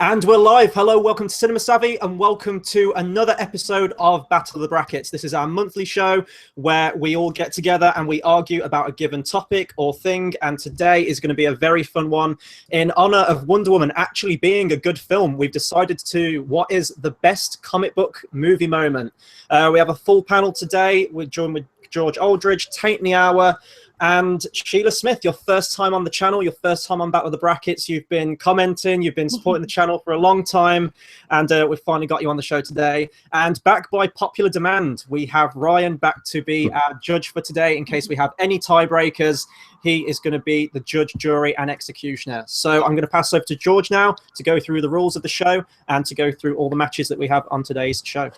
And we're live. Hello, welcome to Cinema Savvy, and welcome to another episode of Battle of the Brackets. This is our monthly show where we all get together and we argue about a given topic or thing. And today is going to be a very fun one. In honor of Wonder Woman actually being a good film, we've decided to what is the best comic book movie moment. We have a full panel today. We're joined with George Aldridge, Tate Niawa, and Sheila Smith. Your first time on the channel, your first time on Battle of the Brackets. You've been commenting, you've been supporting the channel for a long time, and we've finally got you on the show today. And back by popular demand, we have Ryan back to be our judge for today. In case we have any tiebreakers, he is going to be the judge, jury, and executioner. So I'm going to pass over to George now to go through the rules of the show and to go through all the matches that we have on today's show.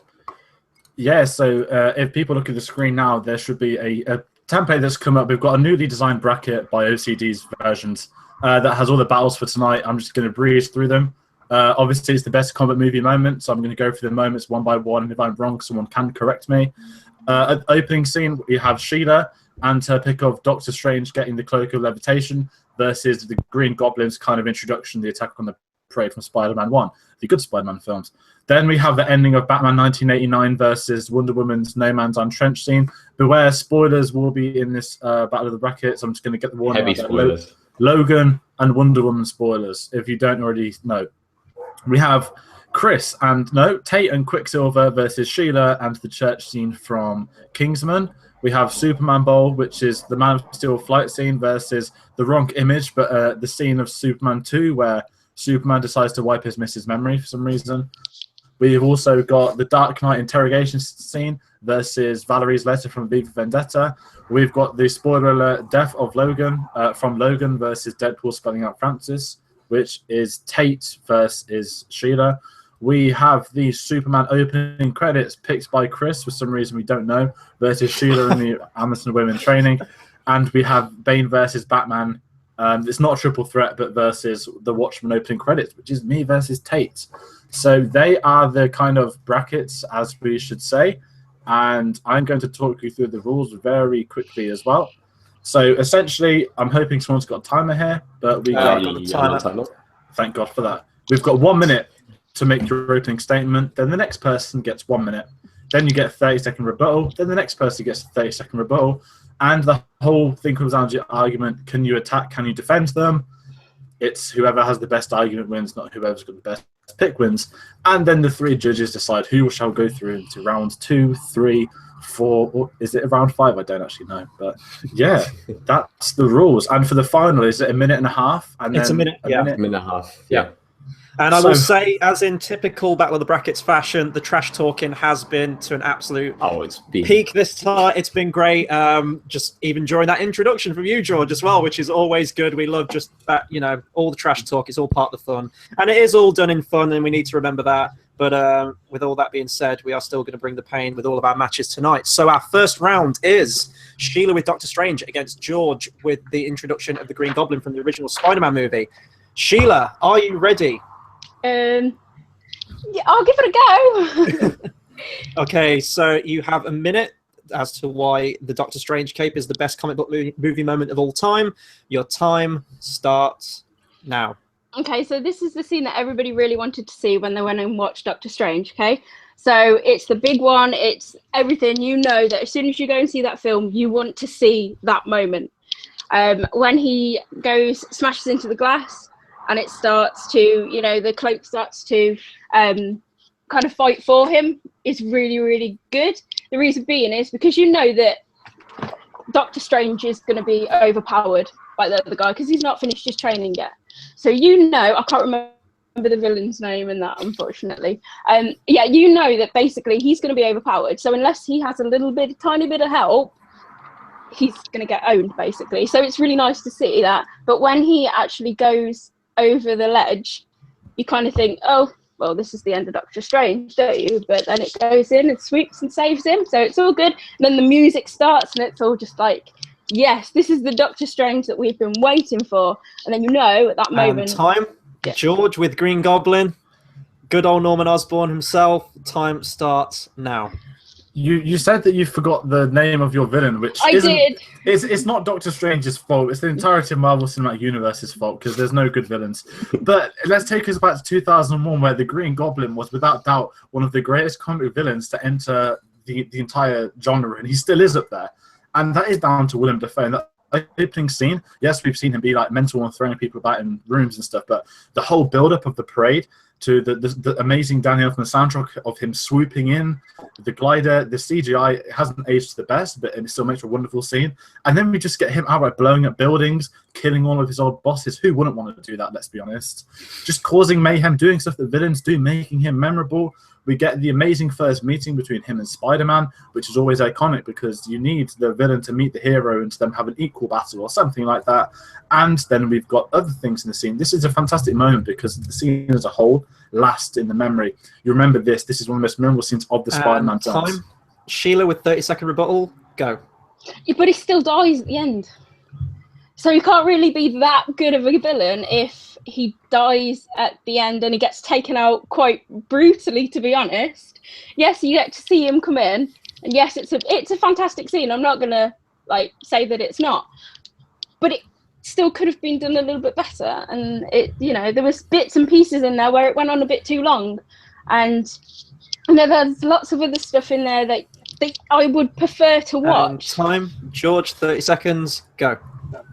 Yeah, so if people look at the screen now, there should be a template that's come up. We've got a newly designed bracket by OCD's versions that has all the battles for tonight. I'm just going to breeze through them. Obviously, it's the best combat movie moment, so I'm going to go through the moments one by one, and if I'm wrong, someone can correct me. At the opening scene, we have Sheila and her pick of Doctor Strange getting the Cloak of Levitation versus the Green Goblin's kind of introduction, the attack on the parade from Spider-Man 1, the good Spider-Man films. Then we have the ending of Batman 1989 versus Wonder Woman's No Man's Land trench scene. Beware, spoilers will be in this Battle of the Brackets. I'm just going to get the warning. Heavy spoilers. Logan and Wonder Woman spoilers, if you don't already know. We have Tate and Quicksilver versus Sheila and the church scene from Kingsman. We have Superman Bowl, which is the Man of Steel flight scene versus the wrong image, but the scene of Superman 2 where Superman decides to wipe his missus' memory for some reason. We've also got the Dark Knight interrogation scene versus Valerie's letter from V for Vendetta. We've got the spoiler alert death of Logan from Logan versus Deadpool spelling out Francis, which is Tate versus Sheila. We have the Superman opening credits picked by Chris for some reason we don't know versus Sheila in the Amazon Women training. And we have Bane versus Batman. It's not a triple threat, but versus the Watchmen opening credits, which is me versus Tate. So they are the kind of brackets, as we should say. And I'm going to talk you through the rules very quickly as well. So essentially, I'm hoping someone's got a timer here, but we got a timer. Thank God for that. We've got 1 minute to make your opening statement. Then the next person gets 1 minute. Then you get a 30-second rebuttal. Then the next person gets a 30-second rebuttal. And the whole thing comes down to your argument. Can you attack? Can you defend them? It's whoever has the best argument wins, not whoever's got the best pick wins. And then the three judges decide who shall go through into round 2, 3, 4, or is it round 5? I don't actually know. But yeah, that's the rules. And for the final, is it a minute and a half? And it's then a minute, A minute and a half. Yeah. And I will say, as in typical Battle of the Brackets fashion, the trash talking has been to an absolute peak this time. It's been great. Just even during that introduction from you, George, as well, which is always good. We love just that, all the trash talk. It's all part of the fun. And it is all done in fun, and we need to remember that. But with all that being said, we are still going to bring the pain with all of our matches tonight. So our first round is Sheila with Doctor Strange against George with the introduction of the Green Goblin from the original Spider-Man movie. Sheila, are you ready? Yeah, I'll give it a go. Okay, so you have a minute as to why the Doctor Strange cape is the best comic book movie moment of all time. Your time starts now. Okay, so this is the scene that everybody really wanted to see when they went and watched Doctor Strange, okay? So it's the big one, it's everything. You know that as soon as you go and see that film, you want to see that moment. When he smashes into the glass, and it starts to, the cloak starts to kind of fight for him, is really, really good. The reason being is because you know that Doctor Strange is going to be overpowered by the other guy because he's not finished his training yet. So I can't remember the villain's name in that, unfortunately. Yeah, you know that basically he's going to be overpowered. So unless he has a tiny bit of help, he's going to get owned, basically. So it's really nice to see that. But when he actually goes over the ledge, you kind of think, oh, well, this is the end of Doctor Strange, don't you? But then it goes in and sweeps and saves him, so it's all good. And then the music starts, and it's all just like, yes, this is the Doctor Strange that we've been waiting for. And then at that moment... Time, yeah. George with Green Goblin, good old Norman Osborn himself. Time starts now. You said that you forgot the name of your villain, which I did. It's not Doctor Strange's fault. It's the entirety of Marvel Cinematic Universe's fault because there's no good villains. But let's take us back to 2001, where the Green Goblin was without doubt one of the greatest comic villains to enter the entire genre, and he still is up there. And that is down to Willem Dafoe. And that opening scene, yes, we've seen him be like mental and throwing people about in rooms and stuff, but the whole build-up of the parade to the amazing Danny Elfman soundtrack of him swooping in, the glider, the CGI hasn't aged to the best, but it still makes a wonderful scene. And then we just get him outright blowing up buildings, killing all of his old bosses. Who wouldn't want to do that, let's be honest? Just causing mayhem, doing stuff that villains do, making him memorable. We get the amazing first meeting between him and Spider-Man, which is always iconic because you need the villain to meet the hero and to them have an equal battle or something like that. And then we've got other things in the scene. This is a fantastic moment because the scene as a whole lasts in the memory. You remember this. This is one of the most memorable scenes of the Spider-Man films. Sheila with 30-second rebuttal. Go. Yeah, but he still dies at the end. So he can't really be that good of a villain if he dies at the end and he gets taken out quite brutally, to be honest. Yes, you get to see him come in, and yes, it's a fantastic scene. I'm not gonna say that it's not, but it still could have been done a little bit better. And there was bits and pieces in there where it went on a bit too long, and there's lots of other stuff in there that I would prefer to watch. Time, George, 30 seconds, go.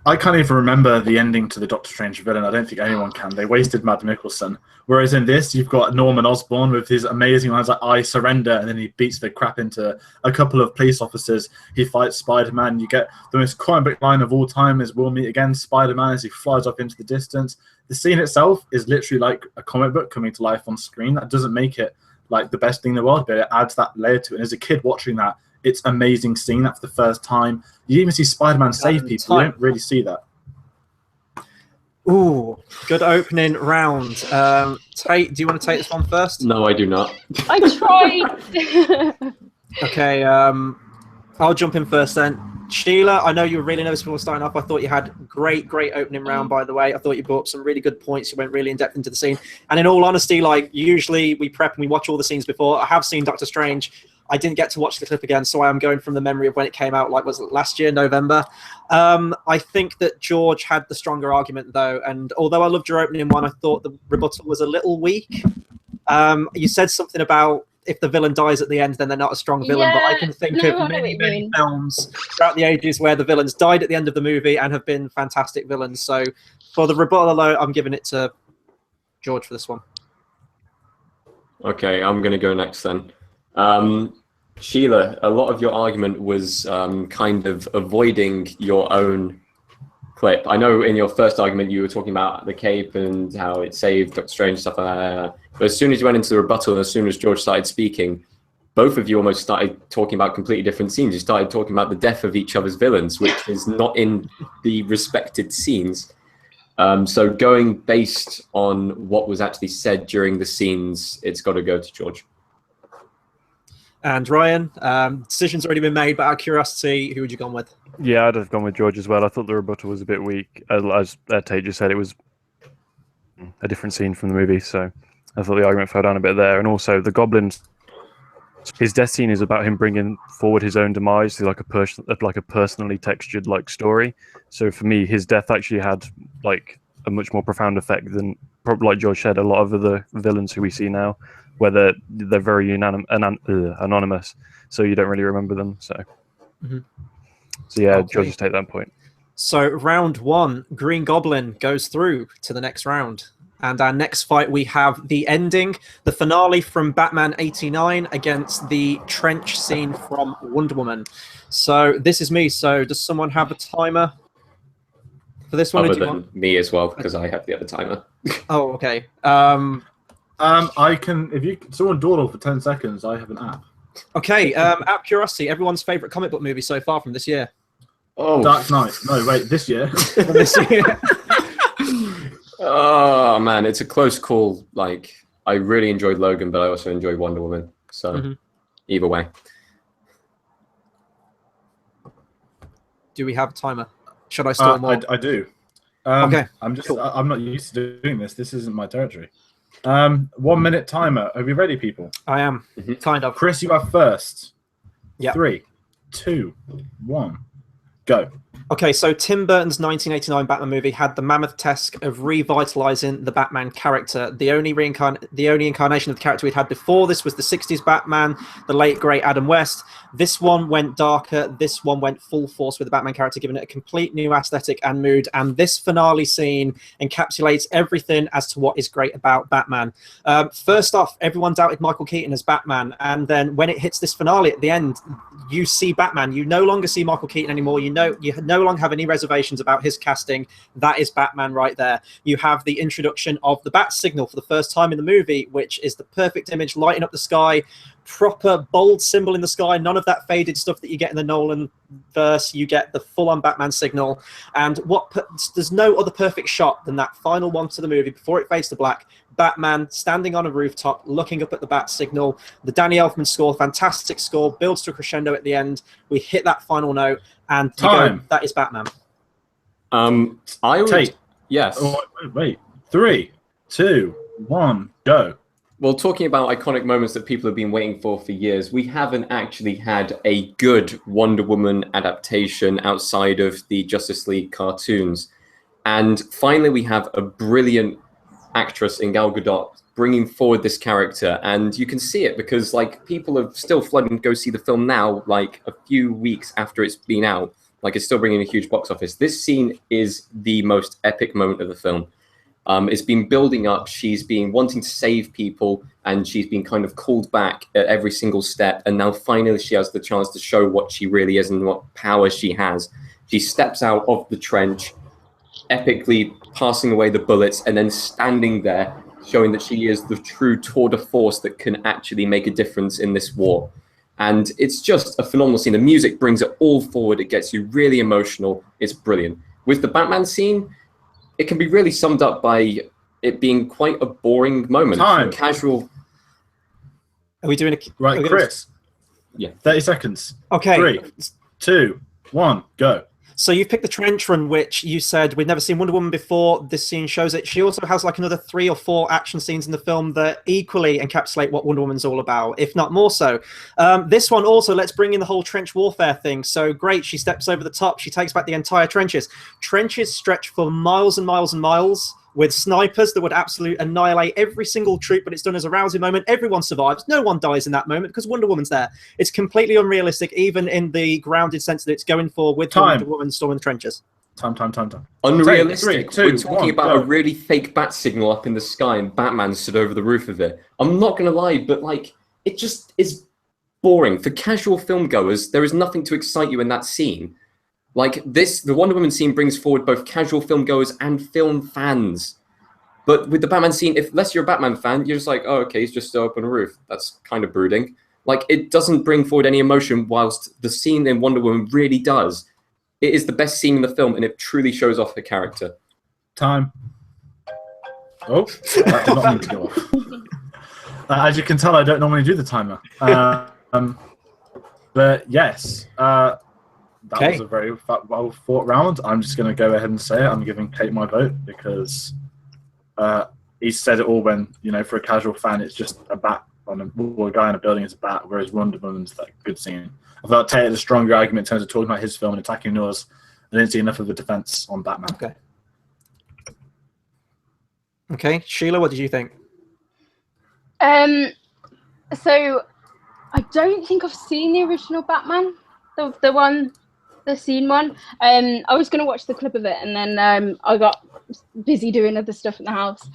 I can't even remember the ending to the Doctor Strange villain. I don't think anyone can. They wasted Mads Mikkelsen. Whereas in this, you've got Norman Osborn with his amazing lines like, I surrender, and then he beats the crap into a couple of police officers. He fights Spider-Man. You get the most comic book line of all time is, we'll meet again, Spider-Man, as he flies off into the distance. The scene itself is literally like a comic book coming to life on screen. That doesn't make it like the best thing in the world, but it adds that layer to it. And as a kid watching that, it's amazing seeing that for the first time. You even see Spider-Man save people. You don't really see that. Ooh, good opening round. Tate, do you want to take this one first? No, I do not. I tried. Okay, I'll jump in first then. Sheila, I know you were really nervous before starting off. I thought you had great opening round, by the way. I thought you brought up some really good points. You went really in depth into the scene. And in all honesty, usually we prep and we watch all the scenes before. I have seen Doctor Strange. I didn't get to watch the clip again, so I am going from the memory of when it came out, was it last year, November? I think that George had the stronger argument, though, and although I loved your opening one, I thought the rebuttal was a little weak. You said something about if the villain dies at the end, then they're not a strong villain, but I can think of many films throughout the ages where the villains died at the end of the movie and have been fantastic villains. So for the rebuttal alone, I'm giving it to George for this one. Okay, I'm going to go next then. Sheila, a lot of your argument was kind of avoiding your own clip. I know in your first argument you were talking about the cape and how it saved Doctor Strange, stuff like that. But as soon as you went into the rebuttal and as soon as George started speaking, both of you almost started talking about completely different scenes. You started talking about the death of each other's villains, which is not in the respected scenes. So going based on what was actually said during the scenes, it's got to go to George. And Ryan, decision's already been made, but out of curiosity, who would you gone with? Yeah, I'd have gone with George as well. I thought the rebuttal was a bit weak. As Tate just said, it was a different scene from the movie, so I thought the argument fell down a bit there. And also, the Goblin, his death scene is about him bringing forward his own demise to like a personally textured story. So for me, his death actually had a much more profound effect than, probably like George said, a lot of the villains who we see now, where they're very anonymous, so you don't really remember them. So, So yeah, Okay. George, just take that point. So round one, Green Goblin goes through to the next round. And our next fight, we have the ending, the finale from Batman 89 against the trench scene from Wonder Woman. So this is me. So does someone have a timer for this one? Other than me as well, because I have the other timer. Oh, okay. I can, if someone dawdle for 10 seconds, I have an app. Okay, out of curiosity, everyone's favourite comic book movie so far from this year? Oh, Dark Knight. No, wait, this year. From this year. Oh man, it's a close call. I really enjoyed Logan, but I also enjoyed Wonder Woman. So either way. Do we have a timer? Should I start more? I do. Okay. I'm not used to doing this. This isn't my territory. 1 minute timer. Are we ready, people? I am, kind of. Chris, you are first. Yeah. 3, 2, 1, go. Okay, so Tim Burton's 1989 Batman movie had the mammoth task of revitalizing the Batman character. The only incarnation of the character we'd had before this was the 60s Batman, the late great Adam West. This one went darker. This one went full force with the Batman character, giving it a complete new aesthetic and mood. And this finale scene encapsulates everything as to what is great about Batman. First off, everyone doubted Michael Keaton as Batman. And then when it hits this finale at the end, you see Batman. You no longer see Michael Keaton anymore. You no longer have any reservations about his casting. That is Batman right there. You have the introduction of the bat signal for the first time in the movie, which is the perfect image lighting up the sky, proper bold symbol in the sky, none of that faded stuff that you get in the Nolan verse. You get the full-on Batman signal, and there's no other perfect shot than that final one to the movie before it fades to black. Batman standing on a rooftop looking up at the bat signal. The Danny Elfman score, fantastic score, builds to a crescendo at the end. We hit that final note, and you go, that is Batman. I would, Tate. yes. Oh, wait. 3, 2, 1, go. Well, talking about iconic moments that people have been waiting for years, we haven't actually had a good Wonder Woman adaptation outside of the Justice League cartoons. And finally, we have a brilliant actress in Gal Gadot bringing forward this character. And you can see it because, like, people are still flooding to go see the film now, like, a few weeks after it's been out. Like, it's still bringing a huge box office. This scene is the most epic moment of the film. It's been building up. She's been wanting to save people, and she's been kind of called back at every single step. And now finally she has the chance to show what she really is and what power she has. She steps out of the trench, epically passing away the bullets, and then standing there, showing that she is the true tour de force that can actually make a difference in this war. And it's just a phenomenal scene. The music brings it all forward. It gets you really emotional. It's brilliant. With the Batman scene, it can be really summed up by it being quite a boring moment. Time. Casual. Are we doing a... Right, Chris. Yeah. 30 seconds. Okay. 3, 2, 1, go. So you've picked the trench run, which you said we'd never seen Wonder Woman before. This scene shows it. She also has like another 3 or 4 action scenes in the film that equally encapsulate what Wonder Woman's all about, if not more so. This one also, let's bring in the whole trench warfare thing. So great, she steps over the top. She takes back the entire trenches. Trenches stretch for miles and miles and miles, with snipers that would absolutely annihilate every single troop, but it's done as a rousing moment. Everyone survives. No one dies in that moment because Wonder Woman's there. It's completely unrealistic, even in the grounded sense that it's going for with Wonder Woman storming the trenches. Time. Unrealistic. 3, 2, We're talking 1, about go. a really fake bat signal up in the sky and Batman stood over the roof of it. I'm not going to lie, but like, it just is boring. For casual film goers, there is nothing to excite you in that scene. Like this, the Wonder Woman scene brings forward both casual film goers and film fans. But with the Batman scene, unless you're a Batman fan, you're just like, oh, okay, he's just still up on a roof. That's kind of brooding. Like, it doesn't bring forward any emotion, whilst the scene in Wonder Woman really does. It is the best scene in the film, and it truly shows off her character. Time. Oh, that did not mean to go off. As you can tell, I don't normally do the timer. But yes, that was a very well fought round. I'm just going to go ahead and say it. I'm giving Tate my vote because he said it all when, you know, for a casual fan, it's just a bat on a guy in a building is a bat, whereas Wonder Woman's that good scene. I thought Tate had a stronger argument in terms of talking about his film and attacking yours. I didn't see enough of a defense on Batman. Okay, Sheila, what did you think? So I don't think I've seen the original Batman, the scene one. I was going to watch the clip of it, and then I got busy doing other stuff in the house.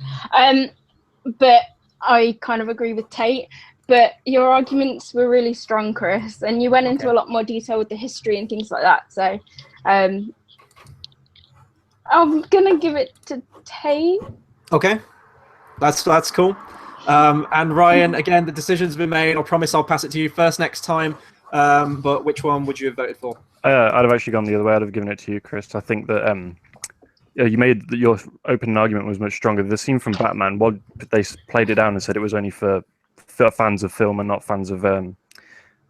But I kind of agree with Tate. But your arguments were really strong, Chris, and you went into a lot more detail with the history and things like that. So I'm gonna give it to Tate. Okay, that's cool. And Ryan, again, the decision's been made. I promise I'll pass it to you first next time. But which one would you have voted for? I'd have actually gone the other way. I'd have given it to you, Chris. I think that you made your opening argument was much stronger. The scene from Batman, well, they played it down and said it was only for fans of film and not fans of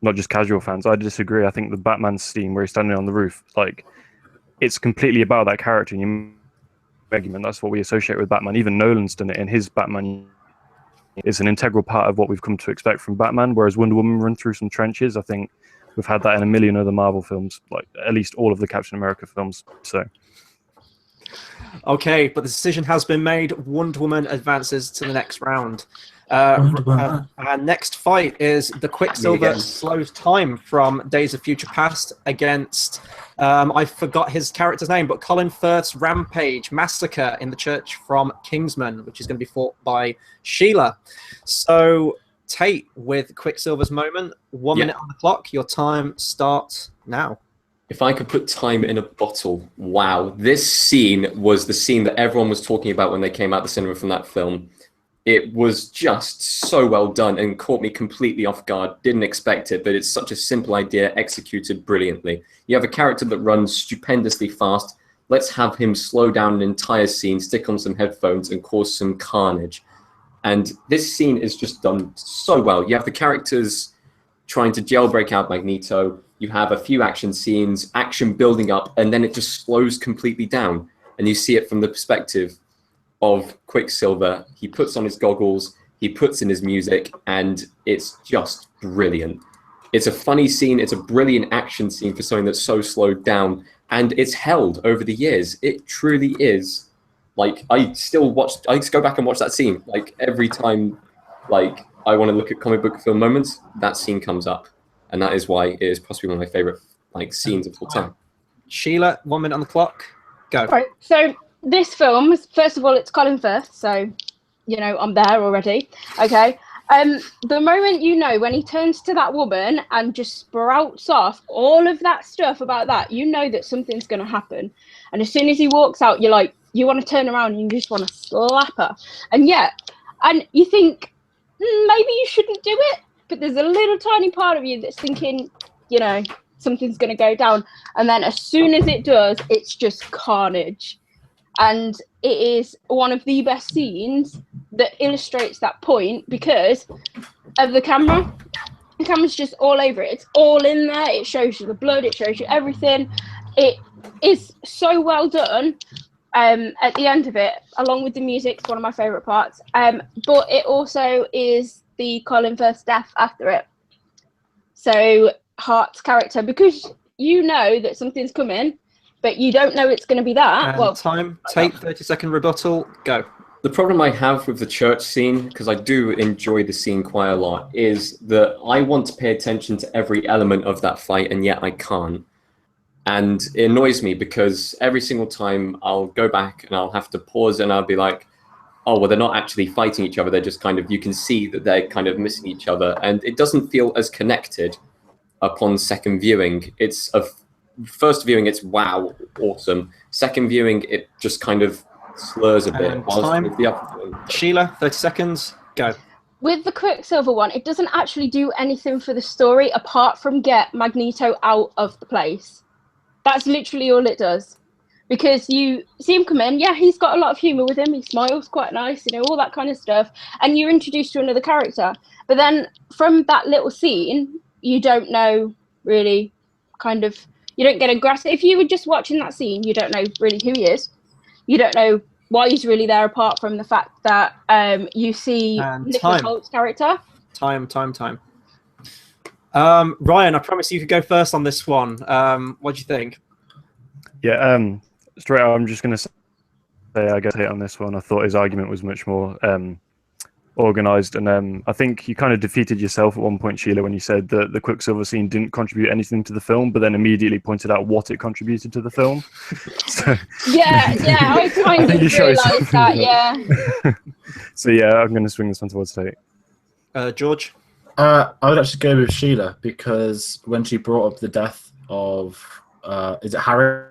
not just casual fans. I disagree. I think the Batman scene where he's standing on the roof, like, it's completely about that character. And you argument, that's what we associate with Batman. Even Nolan's done it in his Batman. It's an integral part of what we've come to expect from Batman. Whereas Wonder Woman run through some trenches, I think we've had that in a million other Marvel films, like at least all of the Captain America films. So. Okay, but the decision has been made. Wonder Woman advances to the next round. Our next fight is the Quicksilver slows time from Days of Future Past against, I forgot his character's name, but Colin Firth's Rampage Massacre in the Church from Kingsman, which is going to be fought by Sheila. So, Tate, with Quicksilver's moment, 1 minute on the clock. Your time starts now. If I could put time in a bottle, wow. This scene was the scene that everyone was talking about when they came out the cinema from that film. It was just so well done and caught me completely off guard. Didn't expect it, but it's such a simple idea executed brilliantly. You have a character that runs stupendously fast. Let's have him slow down an entire scene, stick on some headphones and cause some carnage. And this scene is just done so well. You have the characters trying to jailbreak out Magneto. You have a few action scenes, action building up, and then it just slows completely down. And you see it from the perspective of Quicksilver. He puts on his goggles, he puts in his music, and it's just brilliant. It's a funny scene. It's a brilliant action scene for something that's so slowed down, and it's held over the years. It truly is. Like, I go back and watch that scene. Like, every time, like, I want to look at comic book film moments, that scene comes up. And that is why it is possibly one of my favorite like scenes of all time. Sheila, 1 minute on the clock. Go. Right. So this film, first of all, it's Colin Firth, so I'm there already. Okay. The moment when he turns to that woman and just sprouts off all of that stuff about that, that something's going to happen. And as soon as he walks out, you're like, you want to turn around and you just want to slap her. And you think maybe you shouldn't do it. But there's a little tiny part of you that's thinking, something's going to go down. And then as soon as it does, it's just carnage. And it is one of the best scenes that illustrates that point because of the camera. The camera's just all over it. It's all in there. It shows you the blood. It shows you everything. It is so well done. At the end of it, along with the music, it's one of my favourite parts. But it also is the Colin Firth death after it. So Hart's character, because that something's coming, but you don't know it's going to be that. And time, take 30-second rebuttal, go. The problem I have with the church scene, because I do enjoy the scene quite a lot, is that I want to pay attention to every element of that fight, and yet I can't. And it annoys me because every single time I'll go back and I'll have to pause and I'll be like, oh, well, they're not actually fighting each other. They're just kind of, you can see that they're kind of missing each other. And it doesn't feel as connected upon second viewing. It's first viewing, it's wow, awesome. Second viewing, it just kind of slurs a bit. Time. Sheila, 30 seconds, go. With the Quicksilver one, it doesn't actually do anything for the story apart from get Magneto out of the place. That's literally all it does. Because you see him come in, he's got a lot of humour with him, he smiles quite nice, all that kind of stuff, and you're introduced to another character. But then from that little scene, you don't know really you don't get a grasp. If you were just watching that scene, you don't know really who he is. You don't know why he's really there apart from the fact that you see Nicholas Holt's character. Time. Ryan, I promise you could go first on this one. What do you think? Yeah, straight up, I'm just going to say I get hit on this one. I thought his argument was much more organised, and I think you kind of defeated yourself at one point, Sheila, when you said that the Quicksilver scene didn't contribute anything to the film, but then immediately pointed out what it contributed to the film. So, I kind of realised that, yeah. So yeah, I'm going to swing this one towards Tate. George? I would actually go with Sheila because when she brought up the death of, is it Harry?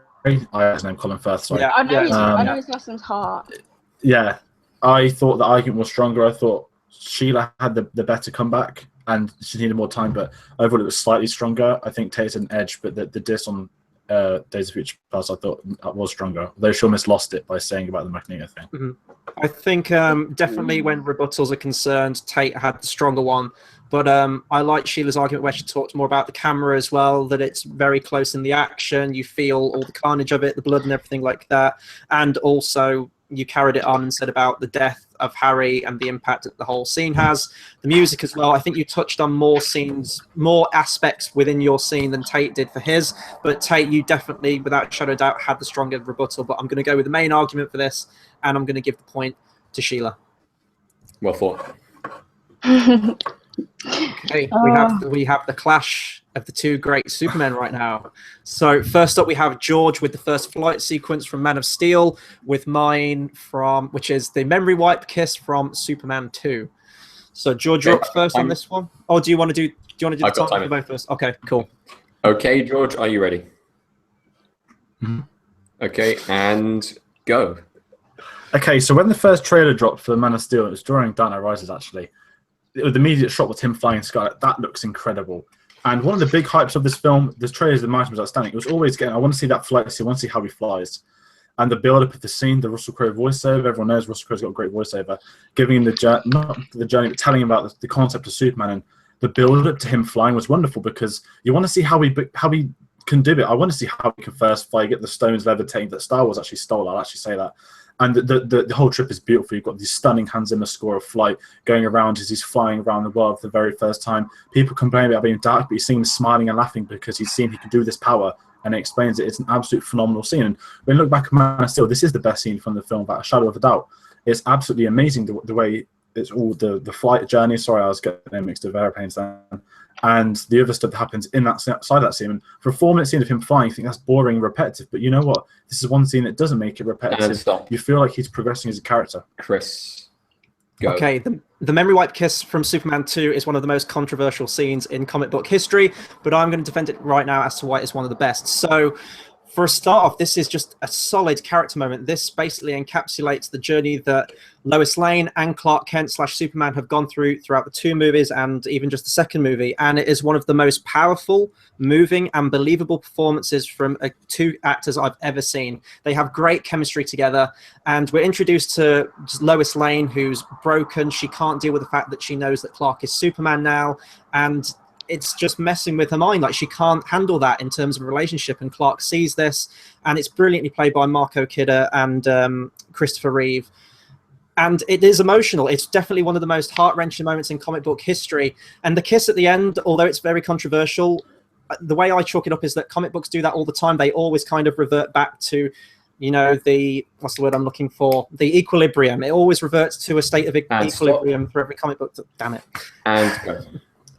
I have his name, Colin Firth. Sorry. Yeah, I know his last name's Hart. Yeah, I thought the argument was stronger. I thought Sheila had the better comeback and she needed more time, but I thought it was slightly stronger. I think Tate had an edge, but the diss on Days of Future Past I thought was stronger, though she almost lost it by saying about the Magneto thing. Mm-hmm. I think definitely when rebuttals are concerned, Tate had the stronger one. But I like Sheila's argument where she talked more about the camera as well, that it's very close in the action. You feel all the carnage of it, the blood and everything like that. And also you carried it on and said about the death of Harry and the impact that the whole scene has. The music as well. I think you touched on more scenes, more aspects within your scene than Tate did for his. But Tate, you definitely, without a shadow of doubt, had the stronger rebuttal. But I'm going to go with the main argument for this, and I'm going to give the point to Sheila. Well thought. Okay, we have the clash of the two great Supermen right now. So first up, we have George with the first flight sequence from Man of Steel, with mine from which is the memory wipe kiss from Superman 2. So George, you're up first on this one. Oh, do you want to do the time for both of us? Okay, cool. Okay, George, are you ready? Mm-hmm. Okay, and go. Okay, so when the first trailer dropped for Man of Steel, it was during Dark Knight Rises, actually. The immediate shot was him flying Scarlet. That looks incredible. And one of the big hypes of this film, this trailer, the margin was outstanding. It was always getting, I want to see that flight scene, I want to see how he flies. And the build-up of the scene, the Russell Crowe voiceover, everyone knows Russell Crowe's got a great voiceover, giving him not the journey, but telling him about the concept of Superman. And the build-up to him flying was wonderful because you want to see how he can do it. I want to see how he can first fly, get the stones levitating that Star Wars actually stole. I'll actually say that. And the whole trip is beautiful. You've got these stunning Hans Zimmer score of Flight going around as he's flying around the world for the very first time. People complain about being dark, but you see him smiling and laughing because he's seen he can do this power, and it explains it. It's an absolute phenomenal scene. And when you look back at Man of Steel, this is the best scene from the film, without a shadow of a doubt. It's absolutely amazing the way it's all the flight journey. Sorry, I was getting mixed with airplanes then. And the other stuff that happens in that side of that scene. And for a 4-minute scene of him flying, you think that's boring and repetitive. But you know what? This is one scene that doesn't make it repetitive. You feel like he's progressing as a character. Chris, go. Okay, the memory wipe kiss from Superman 2 is one of the most controversial scenes in comic book history, but I'm going to defend it right now as to why it's one of the best. So, for a start off, this is just a solid character moment. This basically encapsulates the journey that Lois Lane and Clark Kent / Superman have gone throughout the 2 movies and even just the second movie. And it is one of the most powerful, moving, and believable performances from 2 actors I've ever seen. They have great chemistry together. And we're introduced to Lois Lane, who's broken. She can't deal with the fact that she knows that Clark is Superman now. And it's just messing with her mind. Like, she can't handle that in terms of a relationship, and Clark sees this, and it's brilliantly played by Marco Kidder and Christopher Reeve. And it is emotional. It's definitely one of the most heart-wrenching moments in comic book history. And the kiss at the end, although it's very controversial, the way I chalk it up is that comic books do that all the time. They always kind of revert back to, you know, what's the word I'm looking for? The equilibrium. It always reverts to a state of equilibrium for every comic book. Damn it. And go.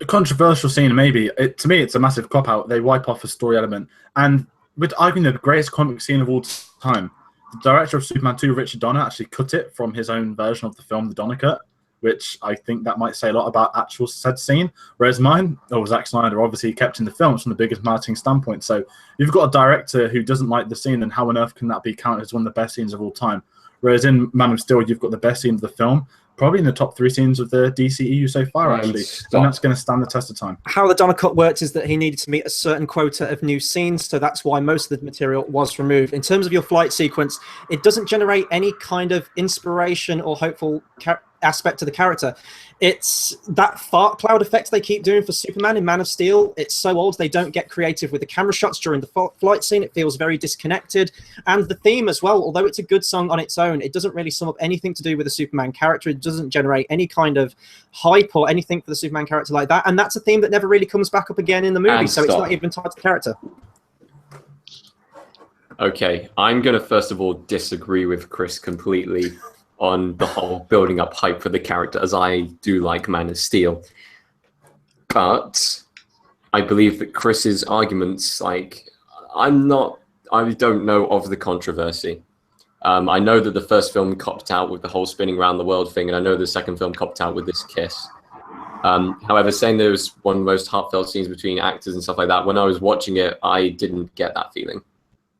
A controversial scene, maybe. To me, it's a massive cop-out. They wipe off a story element. And with arguably the greatest comic scene of all time, the director of Superman 2, Richard Donner, actually cut it from his own version of the film, the Donner Cut, which I think that might say a lot about actual said scene. Whereas mine, Zack Snyder, obviously kept in the film from the biggest marketing standpoint. So you've got a director who doesn't like the scene, and how on earth can that be counted as one of the best scenes of all time? Whereas in Man of Steel, you've got the best scene of the film, probably in the top 3 scenes of the DCEU so far, actually. And that's going to stand the test of time. How the Donner Cut worked is that he needed to meet a certain quota of new scenes, so that's why most of the material was removed. In terms of your flight sequence, it doesn't generate any kind of inspiration or hopeful aspect to the character. It's that fart cloud effect they keep doing for Superman in Man of Steel. It's so old they don't get creative with the camera shots during the flight scene. It feels very disconnected. And the theme as well, although it's a good song on its own, it doesn't really sum up anything to do with the Superman character. It doesn't generate any kind of hype or anything for the Superman character like that. And that's a theme that never really comes back up again in the movie, so it's not even tied to the character. Okay, I'm going to first of all disagree with Chris completely on the whole building up hype for the character, as I do like Man of Steel. But I believe that Chris's arguments, like, I don't know of the controversy. I know that the first film copped out with the whole spinning around the world thing, and I know the second film copped out with this kiss. However, saying there was one of the most heartfelt scenes between actors and stuff like that, when I was watching it, I didn't get that feeling.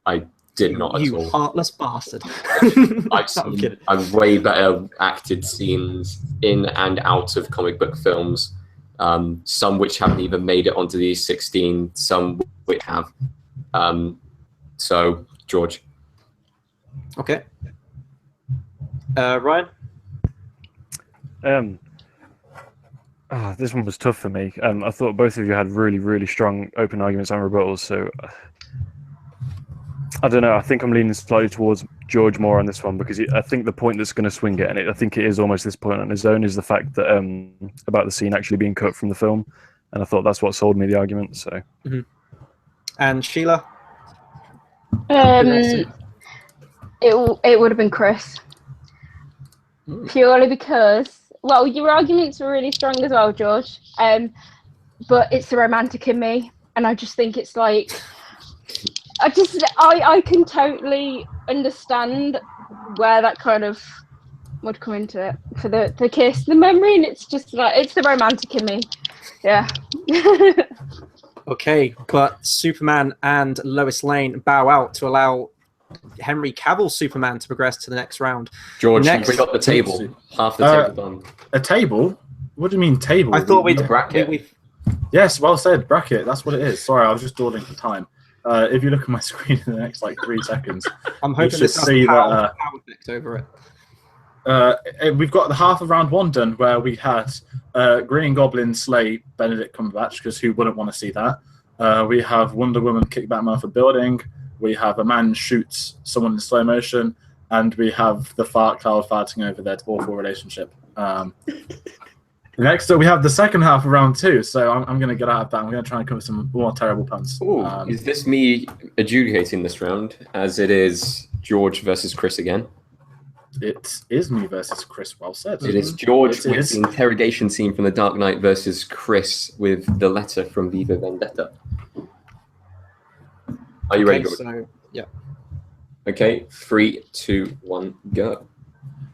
I did not at all. You heartless bastard. I've way better acted scenes in and out of comic book films. Some which haven't even made it onto these 16, some which have. So, George. Okay. Ryan? This one was tough for me. I thought both of you had really, really strong open arguments and rebuttals, so I don't know. I think I'm leaning slightly towards George more on this one because I think the point that's going to swing it, and I think it is almost this point on his own, is the fact that about the scene actually being cut from the film, and I thought that's what sold me the argument. So, And Sheila, It would have been Chris, purely because, well, your arguments were really strong as well, George. But it's the romantic in me, and I just think it's like, I can totally understand where that kind of would come into it for the kiss, the memory, and it's just like, it's the romantic in me. Yeah. okay, but Superman and Lois Lane bow out to allow Henry Cavill's Superman to progress to the next round. George, Next- bring up the table. Half the table done. A table? What do you mean table? I thought we'd bracket. Yes, well said. Bracket. That's what it is. Sorry, I was just dawdling for time. If you look at my screen in the next 3 seconds, I'm hoping you this should has see power that. effect over it. We've got the half of round 1 done, where we had Green Goblin slay Benedict Cumberbatch, because who wouldn't want to see that? We have Wonder Woman kick Batman off a building. We have a man shoots someone in slow motion, and we have the fart cloud farting over their awful relationship. Next up, we have the second half of round 2. So I'm going to get out of that. I'm going to try and come up with some more terrible puns. Ooh, is this me adjudicating this round, as it is George versus Chris again? It is me versus Chris. Well said. It is George It with is. the interrogation scene from The Dark Knight versus Chris with the letter from Viva Vendetta. Are you ready, George? So, yeah. Okay, 3, 2, 1, go.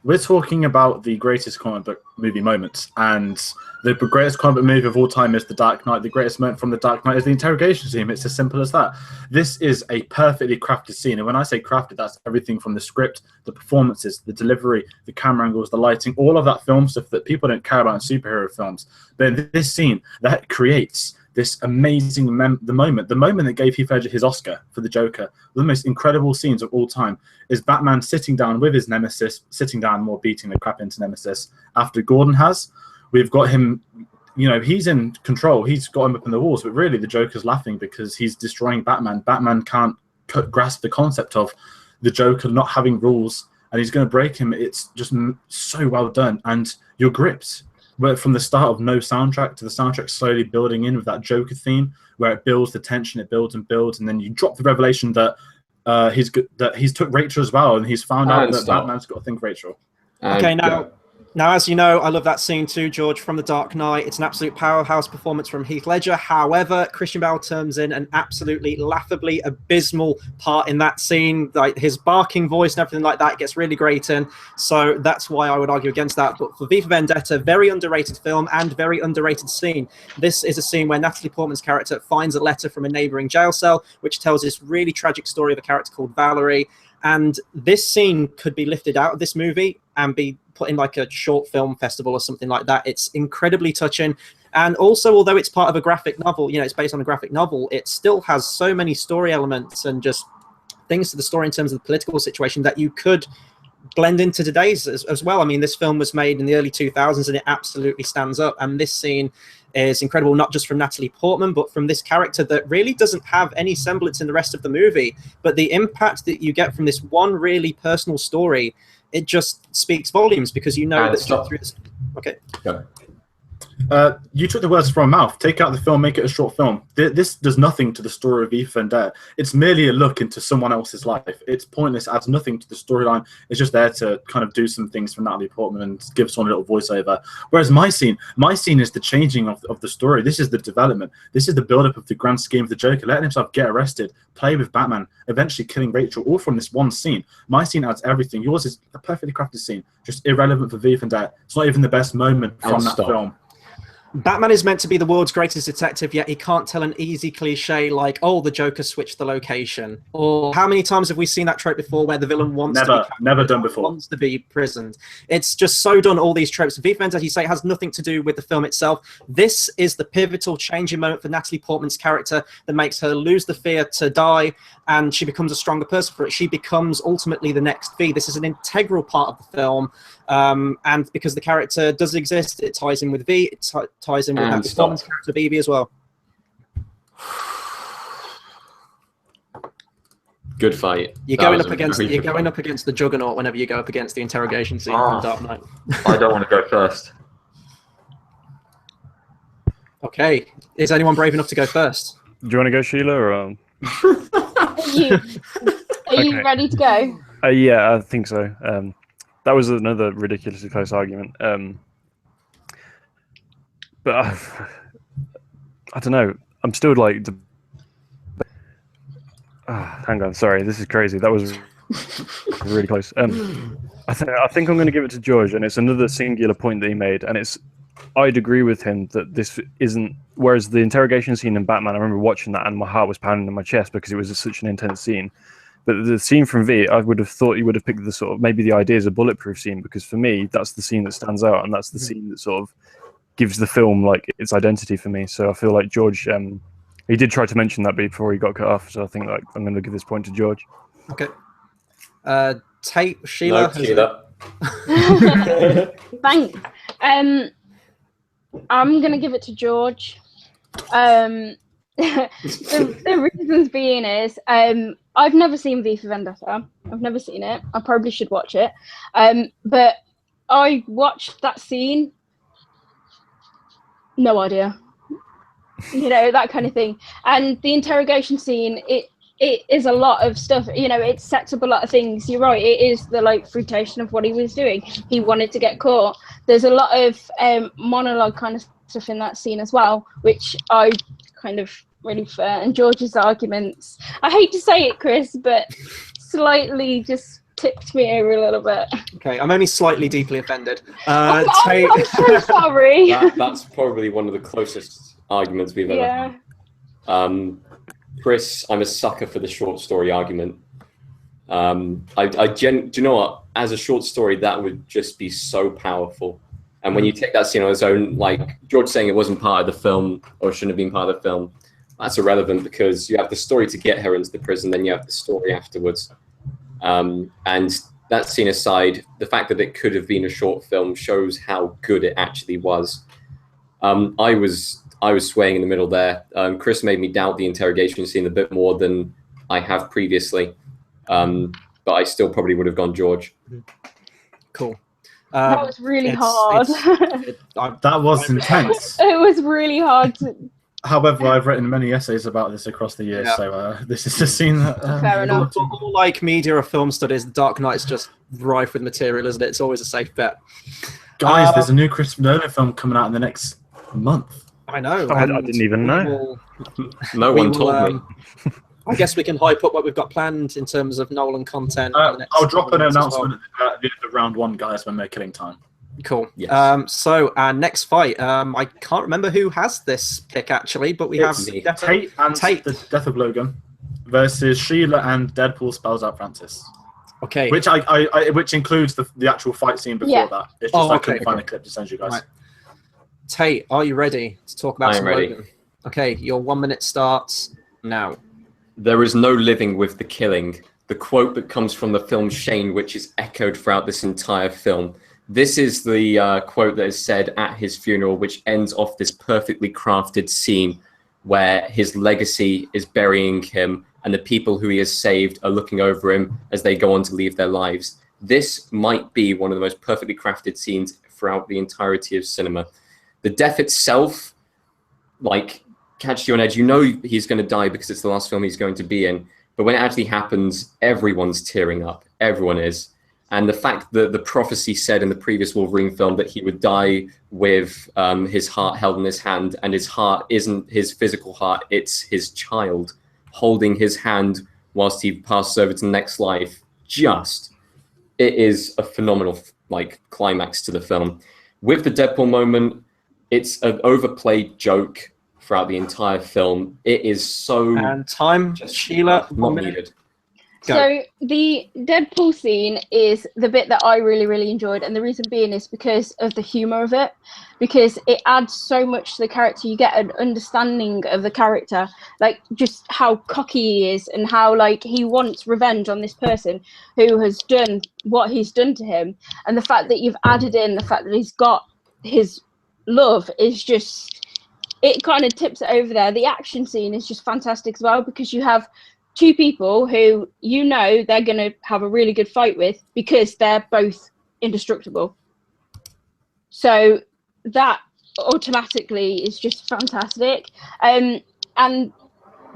We're talking about the greatest comic book movie moments, and the greatest comic book movie of all time is The Dark Knight. The greatest moment from The Dark Knight is the interrogation scene. It's as simple as that. This is a perfectly crafted scene, and when I say crafted, that's everything from the script, the performances, the delivery, the camera angles, the lighting, all of that film stuff that people don't care about in superhero films. But in this scene, that creates this amazing the moment that gave Heath Ledger his Oscar for the Joker. One of the most incredible scenes of all time is Batman sitting down with his nemesis, sitting down more beating the crap into Nemesis after Gordon has. We've got him, he's in control. He's got him up in the walls, but really the Joker's laughing because he's destroying Batman. Batman can't grasp the concept of the Joker not having rules, and he's going to break him. It's just so well done, and you're gripped. Where from the start of no soundtrack to the soundtrack slowly building in with that Joker theme, where it builds the tension, it builds and builds, and then you drop the revelation that he's took Rachel as well, and he's found out that Batman's got to think Rachel. Okay, now, as you know, I love that scene too, George, from The Dark Knight. It's an absolute powerhouse performance from Heath Ledger. However, Christian Bale turns in an absolutely laughably abysmal part in that scene. Like his barking voice and everything like that gets really grating. So that's why I would argue against that. But for V for Vendetta, very underrated film and very underrated scene. This is a scene where Natalie Portman's character finds a letter from a neighboring jail cell, which tells this really tragic story of a character called Valerie. And this scene could be lifted out of this movie and be put in like a short film festival or something like that. It's incredibly touching. And also, although it's part of a graphic novel, it's based on a graphic novel, it still has so many story elements and just things to the story in terms of the political situation that you could blend into today's as well. I mean, this film was made in the early 2000s and it absolutely stands up. And this scene is incredible, not just from Natalie Portman, but from this character that really doesn't have any semblance in the rest of the movie. But the impact that you get from this one really personal story, it just speaks volumes because that through this. Okay. Yeah. You took the words from my mouth. Take out the film, make it a short film. This does nothing to the story of V for Vendetta. It's merely a look into someone else's life. It's pointless, adds nothing to the storyline. It's just there to kind of do some things for Natalie Portman and give someone a little voiceover. Whereas my scene is the changing of the story. This is the development. This is the build-up of the grand scheme of the Joker, letting himself get arrested, play with Batman, eventually killing Rachel, all from this one scene. My scene adds everything. Yours is a perfectly crafted scene, just irrelevant for V for Vendetta. It's not even the best moment from that film. Batman is meant to be the world's greatest detective, yet he can't tell an easy cliche like, oh, the Joker switched the location. Or how many times have we seen that trope before where the villain wants to be imprisoned? It's just so done, all these tropes. V for Vendetta, as you say, has nothing to do with the film itself. This is the pivotal changing moment for Natalie Portman's character that makes her lose the fear to die, and she becomes a stronger person for it. She becomes ultimately the next V. This is an integral part of the film. And because the character does exist, it ties in with V, it ties in with Natalie Portman's character Vivi as well. Good fight. You're That going was up a against very you're good going fight. up against the Juggernaut whenever you go up against the interrogation scene Ah. from Dark Knight. I don't want to go first. Okay, is anyone brave enough to go first? Do you want to go, Sheila? Or, Are you Okay. ready to go? yeah, I think so. That was another ridiculously close argument. But I don't know. I'm still like. Hang on, sorry. This is crazy. That was really close. I think I'm going to give it to George, and it's another singular point that he made, and it's. I'd agree with him that this isn't. Whereas the interrogation scene in Batman, I remember watching that, and my heart was pounding in my chest because it was such an intense scene. But the scene from V, I would have thought you would have picked the sort of maybe the ideas of Bulletproof scene, because for me that's the scene that stands out, and that's the scene that sort of gives the film like its identity for me. So I feel like George, he did try to mention that before he got cut off. So I think like I'm going to give this point to George. Okay. Tate, Sheila. No, Sheila. Thanks. I'm gonna give it to George. The reasons being is I've never seen V for Vendetta. I've never seen it. I probably should watch it. But I watched that scene. No idea. You know, that kind of thing. And the interrogation scene, it is a lot of stuff. You know, it sets up a lot of things. You're right. It is the like fruitation of what he was doing. He wanted to get caught. There's a lot of monologue kind of stuff in that scene as well, which I kind of really prefer. And George's arguments, I hate to say it, Chris, but slightly just tipped me over a little bit. Okay, I'm only slightly deeply offended. I'm so sorry. That's probably one of the closest arguments we've ever Yeah. had. Chris, I'm a sucker for the short story argument. Do you know what? As a short story, that would just be so powerful. And when you take that scene on its own, like George saying it wasn't part of the film or shouldn't have been part of the film, that's irrelevant because you have the story to get her into the prison, then you have the story afterwards. And that scene aside, the fact that it could have been a short film shows how good it actually was. I was swaying in the middle there. Chris made me doubt the interrogation scene a bit more than I have previously. But I still probably would have gone George. Cool. That was really hard. That was intense. It was really hard to... However, I've written many essays about this across the years, Yeah. so this is a scene that. Fair enough. all like media or film studies, The Dark Knight's just rife with material, isn't it? It's always a safe bet. Guys, there's a new Christopher Nolan film coming out in the next month. I know. I and didn't even we know. No we one will, told me. I guess we can hype up what we've got planned in terms of Nolan content. in the next I'll drop an couple of months as announcement at the end of round one, guys, when we're killing time. Cool. Yes. So our next fight, I can't remember who has this pick actually, but we It's have me. definitely Tate and Tate. the Death of Logan versus Sheila and Deadpool spells out Francis, Okay. which which includes the actual fight scene before Yeah. that. It's just I okay, couldn't find a okay. clip to send you guys. Right. Tate, are you ready to talk about I am some ready. Logan? Okay, your 1 minute starts now. There is no living with the killing. The quote that comes from the film Shane, which is echoed throughout this entire film. This is the quote that is said at his funeral, which ends off this perfectly crafted scene where his legacy is burying him and the people who he has saved are looking over him as they go on to leave their lives. This might be one of the most perfectly crafted scenes throughout the entirety of cinema. The death itself, like, catches you on edge. You know he's going to die because it's the last film he's going to be in. But when it actually happens, everyone's tearing up. Everyone is. And the fact that the prophecy said in the previous Wolverine film that he would die with his heart held in his hand, and his heart isn't his physical heart, it's his child holding his hand whilst he passes over to the next life. It is a phenomenal climax to the film. With the Deadpool moment, it's an overplayed joke throughout the entire film. It is so And time, Sheila, 1 not minute. needed. Go. So the Deadpool scene is the bit that I really, really enjoyed, and the reason being is because of the humor of it, because it adds so much to the character. You get an understanding of the character, like just how cocky he is and how like he wants revenge on this person who has done what he's done to him, and the fact that you've added in the fact that he's got his love is just, it kind of tips it over there. The action scene is just fantastic as well, because you have two people who you know they're going to have a really good fight with because they're both indestructible. So that automatically is just fantastic. And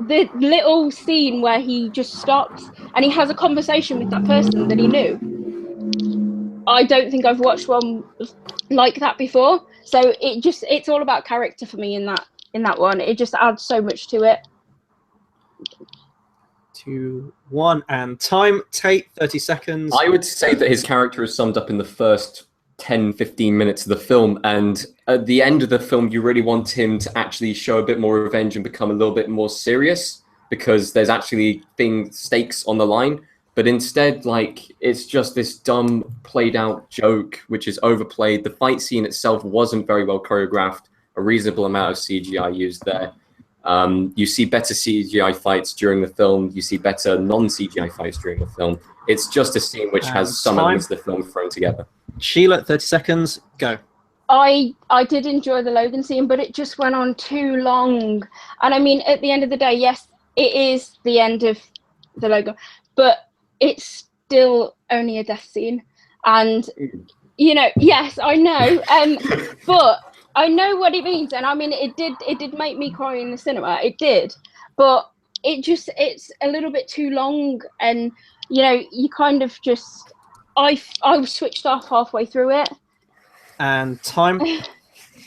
the little scene where he just stops and he has a conversation with that person that he knew. I don't think I've watched one like that before. So it's all about character for me in that one. It just adds so much to it. 2, 1, and time. Tate, 30 seconds. I would say that his character is summed up in the first 10-15 minutes of the film, and at the end of the film you really want him to actually show a bit more revenge and become a little bit more serious, because there's actually stakes on the line. But instead, like, it's just this dumb played out joke which is overplayed. The fight scene itself wasn't very well choreographed. A reasonable amount of CGI used there. You see better CGI fights during the film. You see better non-CGI fights during the film. It's just a scene which has some elements of the film thrown together. Sheila, 30 seconds, go. I did enjoy the Logan scene, but it just went on too long. And I mean, at the end of the day, yes, it is the end of the Logan, but it's still only a death scene. And, you know, yes, I know, but I know what it means. And I mean, it did make me cry in the cinema. It did, but it's a little bit too long. And, you know, you kind of just, I switched off halfway through it. And time.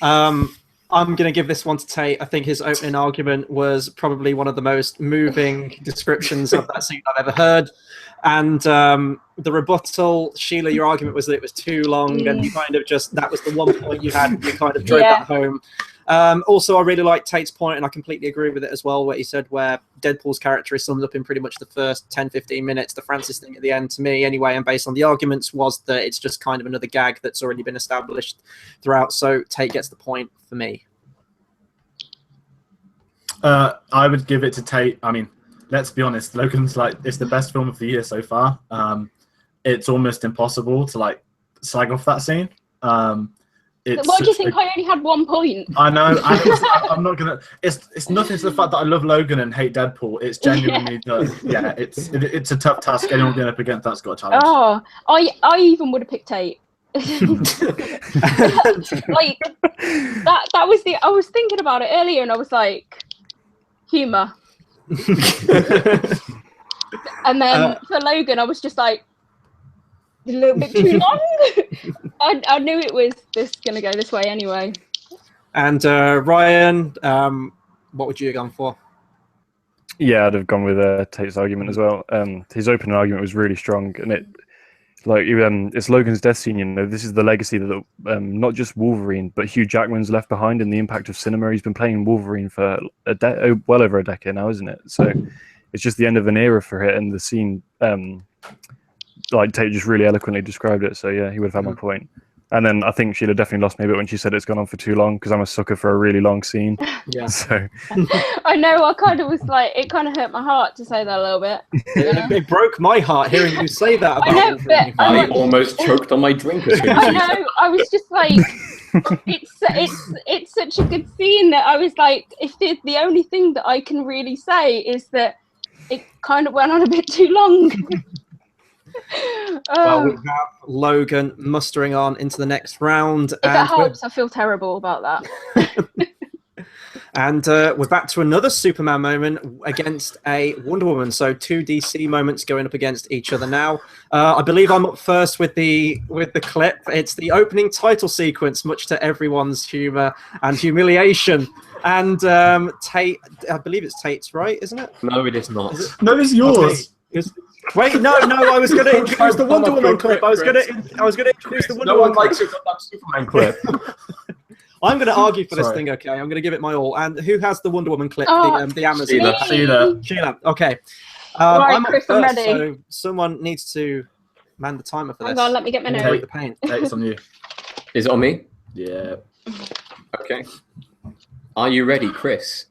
I'm going to give this one to Tate. I think his opening argument was probably one of the most moving descriptions of that scene I've ever heard. And the rebuttal, Sheila, your argument was that it was too long, and you kind of just, that was the one point you had, you kind of drove that home. Also, I really like Tate's point, and I completely agree with it as well, what he said, where Deadpool's character is summed up in pretty much the first 10-15 minutes. The Francis thing at the end, to me anyway, and based on the arguments, was that it's just kind of another gag that's already been established throughout. So Tate gets the point for me. I would give it to Tate. I mean, let's be honest, Logan's like, it's the best film of the year so far. It's almost impossible to like slag off that scene. Why do you think I only had 1 point? I know. I'm not gonna. It's nothing to the fact that I love Logan and hate Deadpool. It's genuinely it's a tough task. Anyone going up against that's got a challenge. Oh, I even would have picked Tate. Like that was I was thinking about it earlier, and I was like, humor. And then for Logan, I was just like, a little bit too long. I knew it was going to go this way anyway. And Ryan, what would you have gone for? Yeah, I'd have gone with Tate's argument as well. His opening argument was really strong, and it's Logan's death scene. You know, this is the legacy that not just Wolverine, but Hugh Jackman's left behind in the impact of cinema. He's been playing Wolverine for well over a decade now, isn't it? So it's just the end of an era for it, and the scene, like Tate just really eloquently described it. So yeah, he would have had my point. And then I think Sheila definitely lost me a bit when she said it's gone on for too long, because I'm a sucker for a really long scene. Yeah. So I know, I kind of was like, it kind of hurt my heart to say that a little bit. It broke my heart hearing you say that about Wolverine. I almost choked on my drink as soon as I know, I was just like, it's such a good scene that I was like, if the only thing that I can really say is that it kind of went on a bit too long. Well, we have Logan mustering on into the next round. If it helps, I feel terrible about that. And we're back to another Superman moment against a Wonder Woman. So 2 DC moments going up against each other now. I believe I'm up first with the clip. It's the opening title sequence, much to everyone's humor and humiliation. And Tate, I believe it's Tate's, right? Isn't it? No, it is not. No, it's yours. Okay. Wait, no, I was going to introduce the Wonder Woman clip. I was going to introduce the Wonder Woman clip. No one likes your Superman clip. I'm going to argue for this thing, okay? I'm going to give it my all. And who has the Wonder Woman clip? The Amazon. Sheila. Okay. Right, I'm Chris, up first, I'm ready. so someone needs to man the timer for this. Hang on, let me get my note. Take the paint. It's on you. Is it on me? Yeah. Okay. Are you ready, Chris?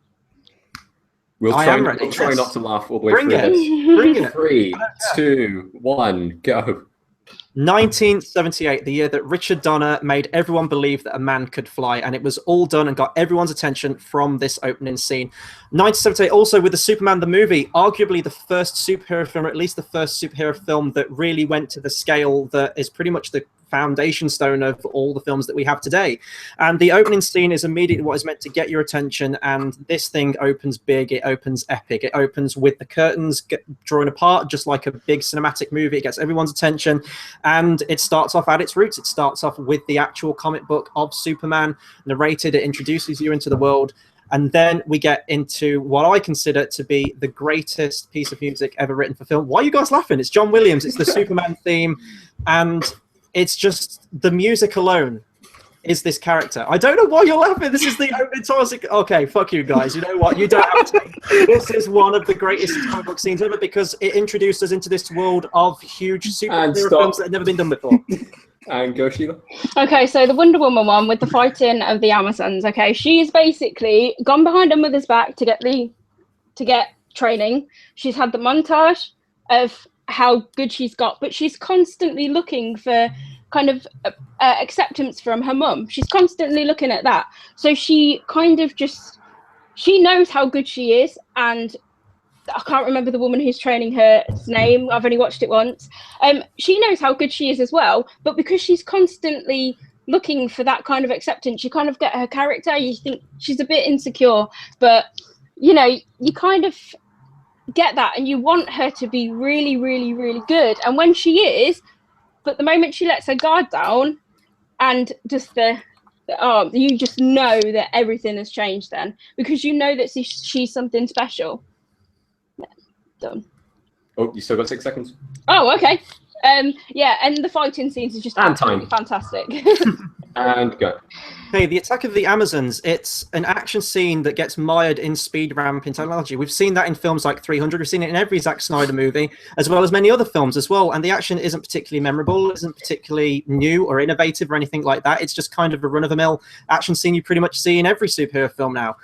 I am ready. We'll try not to laugh all the way Bring through it. this. Bring it. 3, 2, 1, go. 1978, the year that Richard Donner made everyone believe that a man could fly, and it was all done and got everyone's attention from this opening scene. 1978, also with the Superman the movie, arguably the first superhero film, or at least the first superhero film that really went to the scale that is pretty much the foundation stone of all the films that we have today. And the opening scene is immediately what is meant to get your attention, and this thing opens big, it opens epic, it opens with the curtains drawn apart just like a big cinematic movie. It gets everyone's attention, and it starts off at its roots. It starts off with the actual comic book of Superman narrated. It introduces you into the world, and then we get into what I consider to be the greatest piece of music ever written for film. Why are you guys laughing? It's John Williams, it's the Superman theme, and it's just the music alone is this character. I don't know why you're laughing. This is the opening title. Okay, fuck you guys. You know what? You don't have to. This is one of the greatest comic book scenes ever because it introduced us into this world of huge superhero films that had never been done before. And go, Sheila. Okay, so the Wonder Woman one with the fighting of the Amazons. Okay, she's basically gone behind her mother's back to get training. She's had the montage of how good she's got, but she's constantly looking for kind of acceptance from her mum. She's constantly looking at that. So she kind of she knows how good she is, and I can't remember the woman who's training her's name. I've only watched it once. She knows how good she is as well, but because she's constantly looking for that kind of acceptance, you kind of get her character. You think she's a bit insecure, but you know, you kind of get that, and you want her to be really, really, really good. And when she is, but the moment she lets her guard down, and just you just know that everything has changed then, because you know that she's something special. Yeah, done. Oh, you still got 6 seconds. Oh, okay. Yeah, and the fighting scenes are just absolutely fantastic. And go. Hey, the Attack of the Amazons, it's an action scene that gets mired in speed ramping technology. We've seen that in films like 300. We've seen it in every Zack Snyder movie, as well as many other films as well. And the action isn't particularly memorable, isn't particularly new or innovative or anything like that. It's just kind of a run-of-the-mill action scene you pretty much see in every superhero film now.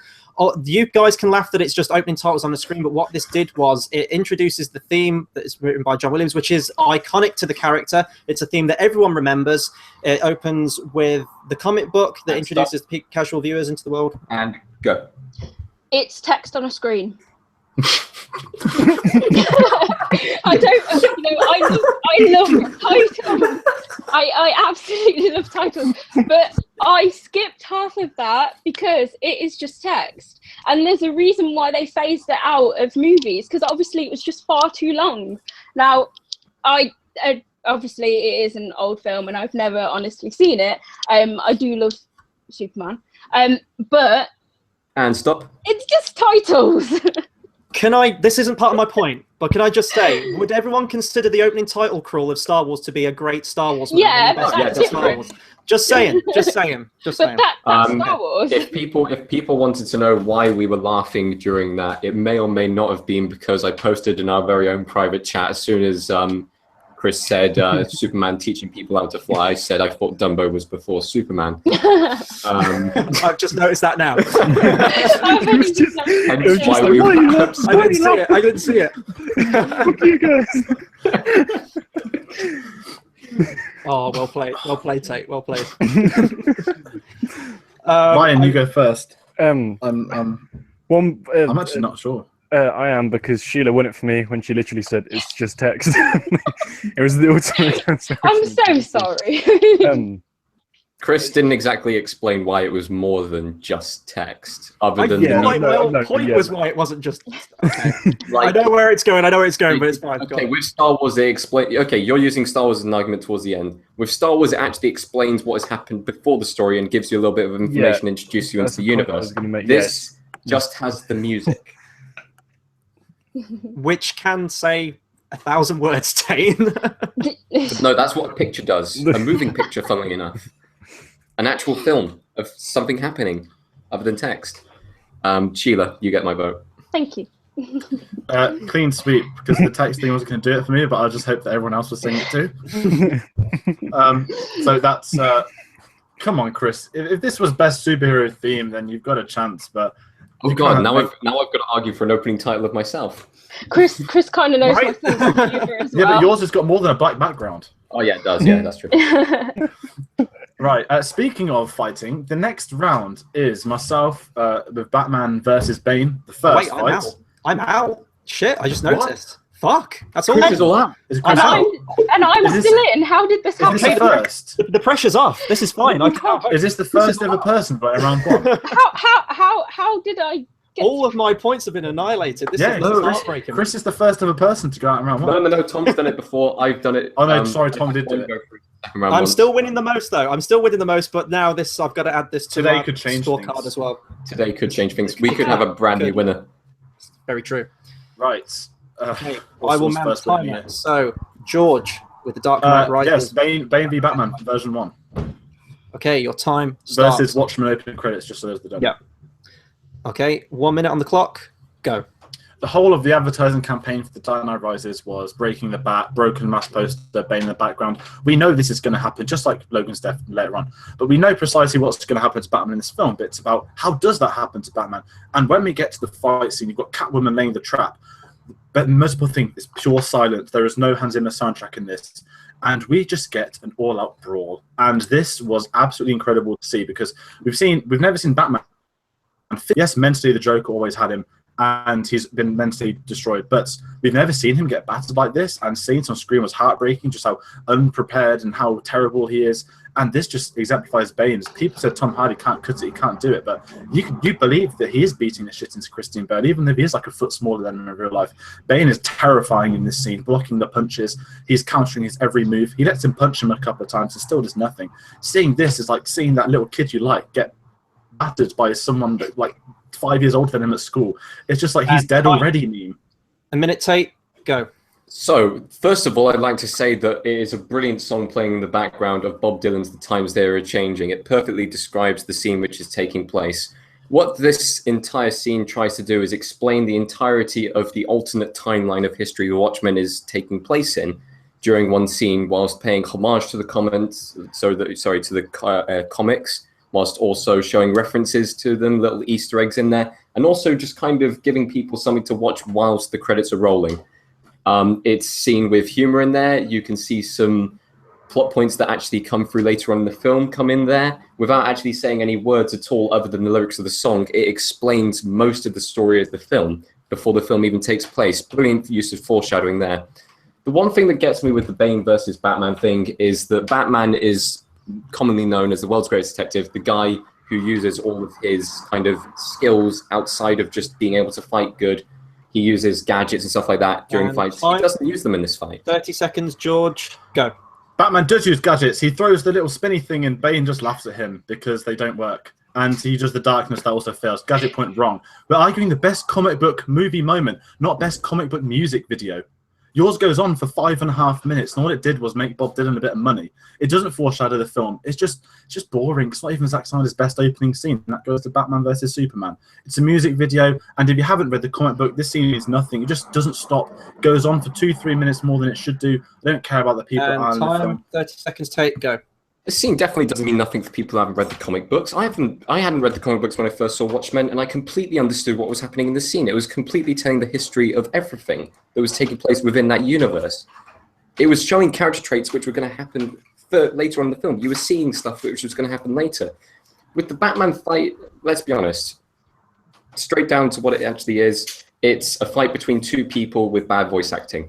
You guys can laugh that it's just opening titles on the screen, but what this did was it introduces the theme that is written by John Williams, which is iconic to the character. It's a theme that everyone remembers. It opens with the comic book that introduces casual viewers into the world. And go. It's text on a screen. I love titles. I absolutely love titles, but I skipped half of that because it is just text, and there's a reason why they phased it out of movies, because obviously it was just far too long. Now, obviously it is an old film and I've never honestly seen it. I do love Superman, but and stop. It's just titles. This isn't part of my point, but can I just say, would everyone consider the opening title crawl of Star Wars to be a great Star Wars movie? Yeah, but that's different. Just saying. But that's Star Wars. If people wanted to know why we were laughing during that, it may or may not have been because I posted in our very own private chat as soon as Chris said Superman teaching people how to fly. I said I thought Dumbo was before Superman. I've just noticed that now. I didn't see it. Fuck you guys. Oh, well played, Tate. Well played. Ryan, you go first. I'm actually not sure. I am, because Sheila won it for me when she literally said it's just text. It was the ultimate. I'm so sorry. Chris didn't exactly explain why it was more than just text, other than my whole point was why it wasn't just. Okay. I know where it's going, but it's fine. Okay, with Star Wars, they explain. Okay, you're using Star Wars as an argument towards the end. With Star Wars, it actually explains what has happened before the story and gives you a little bit of information, introduce you into the universe. This just has the music. Which can say 1,000 words, Tate. No, that's what a picture does. A moving picture, funnily enough. An actual film of something happening other than text. Sheila, you get my vote. Thank you. Clean sweep, because the text thing wasn't going to do it for me, but I just hope that everyone else was saying it too. So that's... come on, Chris. If this was best superhero theme, then you've got a chance, but... Oh God! Now I've got to argue for an opening title of myself. Chris kind of knows my theme as well. Yeah, but yours has got more than a black background. Oh yeah, it does. Yeah, that's true. Right. Speaking of fighting, the next round is myself with Batman versus Bane. The first Wait, fight. I'm out. Shit, I just What? noticed. Fuck. That's all. Chris is all out. Is I'm Chris out. out? And I'm Is this- still in. How did this Is this happen? the first? The pressure's off. This is fine. I can't. Is this the first ever person by round one? How did I get? All of my points have been annihilated. This is Chris, heartbreaking. Chris is the first ever person to go out in round one. No. Tom's done it before. I've done it. Oh, no, sorry, Tom did do I'll it. go through the second round I'm once. still winning the most, though. I'm still winning the most, but now this I've got to add this to Today my could change scorecard things. as well. Today could change things. We could have a brand new winner. Very true. Right. Okay, what's- I will what's man first the one timer. here? So, George with the Dark Knight Rises. Yes, Bane v Batman version 1 Okay, your time starts. versus Watchmen opening credits. Just so those that don't. Yeah. Okay, 1 minute on the clock. Go. The whole of the advertising campaign for the Dark Knight Rises was breaking the bat, broken mass poster, Bane in the background. We know this is going to happen, just like Logan's death later on. But we know precisely what's going to happen to Batman in this film. But it's about how does that happen to Batman? And when we get to the fight scene, you've got Catwoman laying the trap. But most people think it's pure silence. There is no Hans Zimmer soundtrack in this. And we just get an all-out brawl. And this was absolutely incredible to see because we've never seen Batman. Yes, mentally the Joker always had him, and he's been mentally destroyed. But we've never seen him get battered like this, and seeing it on screen was heartbreaking, just how unprepared and how terrible he is. And this just exemplifies Bane. People said Tom Hardy can't cut it, he can't do it, but you believe that he is beating the shit into Christian Bale, even if he is like a foot smaller than him in real life. Bane is terrifying in this scene, blocking the punches. He's countering his every move. He lets him punch him a couple of times and still does nothing. Seeing this is like seeing that little kid you like get battered by someone that like 5 years older than him at school. It's just like he's dead already meme. A minute, Tate. Go. So, first of all, I'd like to say that it is a brilliant song playing in the background of Bob Dylan's The Times They Are Changing. It perfectly describes the scene which is taking place. What this entire scene tries to do is explain the entirety of the alternate timeline of history Watchmen is taking place in during one scene, whilst paying homage to the comics, whilst also showing references to them, little Easter eggs in there, and also just kind of giving people something to watch whilst the credits are rolling. It's seen with humor in there. You can see some plot points that actually come through later on in the film come in there without actually saying any words at all other than the lyrics of the song. It explains most of the story of the film before the film even takes place. Brilliant use of foreshadowing there. The one thing that gets me with the Bane versus Batman thing is that Batman is commonly known as the world's greatest detective, the guy who uses all of his kind of skills outside of just being able to fight good. He uses gadgets and stuff like that during fights. He doesn't use them in this fight. 30 seconds, George. Go. Batman does use gadgets. He throws the little spinny thing and Bane just laughs at him because they don't work. And he does the darkness that also fails. Gadget point wrong. We're arguing the best comic book movie moment, not best comic book music video. Yours goes on for 5.5 minutes, and all it did was make Bob Dylan a bit of money. It doesn't foreshadow the film. It's just boring. It's not even Zack Snyder's best opening scene. And that goes to Batman versus Superman. It's a music video, and if you haven't read the comic book, this scene means nothing. It just doesn't stop. It goes on for 2-3 minutes more than it should do. I don't care about the people that are in the Time. film. 30 seconds, Tate. Go. This scene definitely doesn't mean nothing for people who haven't read the comic books. I hadn't read the comic books when I first saw Watchmen, and I completely understood what was happening in the scene. It was completely telling the history of everything that was taking place within that universe. It was showing character traits which were going to happen later on in the film. You were seeing stuff which was going to happen later. With the Batman fight, let's be honest, straight down to what it actually is, it's a fight between two people with bad voice acting.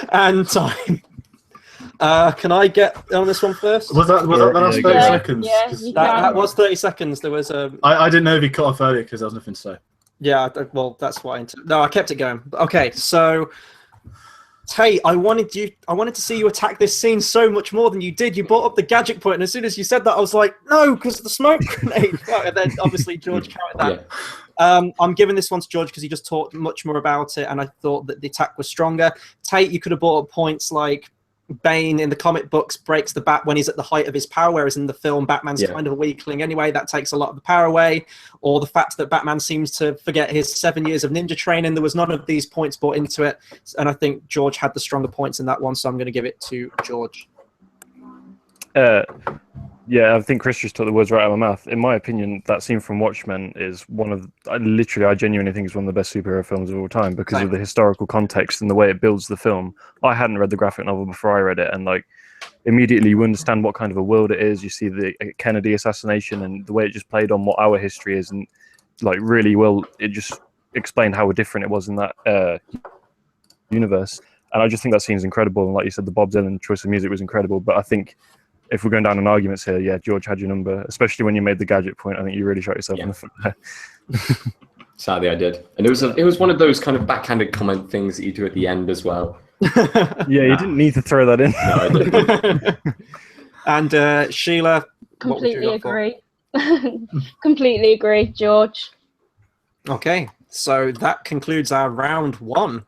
And time. Can I get on this one first? Was that the last 30 yeah. seconds? Yeah, 'Cause you That was 30 seconds. There was a... I didn't know if he cut off earlier because there was nothing to say. Yeah, well, that's why. No, I kept it going. Okay, so Tate, I wanted to see you attack this scene so much more than you did. You brought up the gadget point, and as soon as you said that, I was like, no, because the smoke grenade. And then obviously George counted that. Yeah. I'm giving this one to George because he just talked much more about it, and I thought that the attack was stronger. Tate, you could have brought up points like Bane in the comic books breaks the bat when he's at the height of his power, whereas in the film Batman's kind of a weakling anyway. That takes a lot of the power away. Or the fact that Batman seems to forget his 7 years of ninja training. There was none of these points brought into it, and I think George had the stronger points in that one, so I'm going to give it to George. Yeah, I think Chris just took the words right out of my mouth. In my opinion, that scene from Watchmen is I genuinely think it's one of the best superhero films of all time because of the historical context and the way it builds the film. I hadn't read the graphic novel before I read it, and like immediately you understand what kind of a world it is. You see the Kennedy assassination and the way it just played on what our history is, and like really well, it just explained how different it was in that universe. And I just think that scene's incredible. And like you said, the Bob Dylan choice of music was incredible. But I think if we're going down on arguments here, yeah, George had your number, especially when you made the gadget point. I think you really shot yourself in the foot there. Sadly, I did. And it was one of those kind of backhanded comment things that you do at the end as well. Yeah, you didn't need to throw that in. No, I didn't. And Sheila, Completely agree. Completely agree, George. Okay, so that concludes our round one.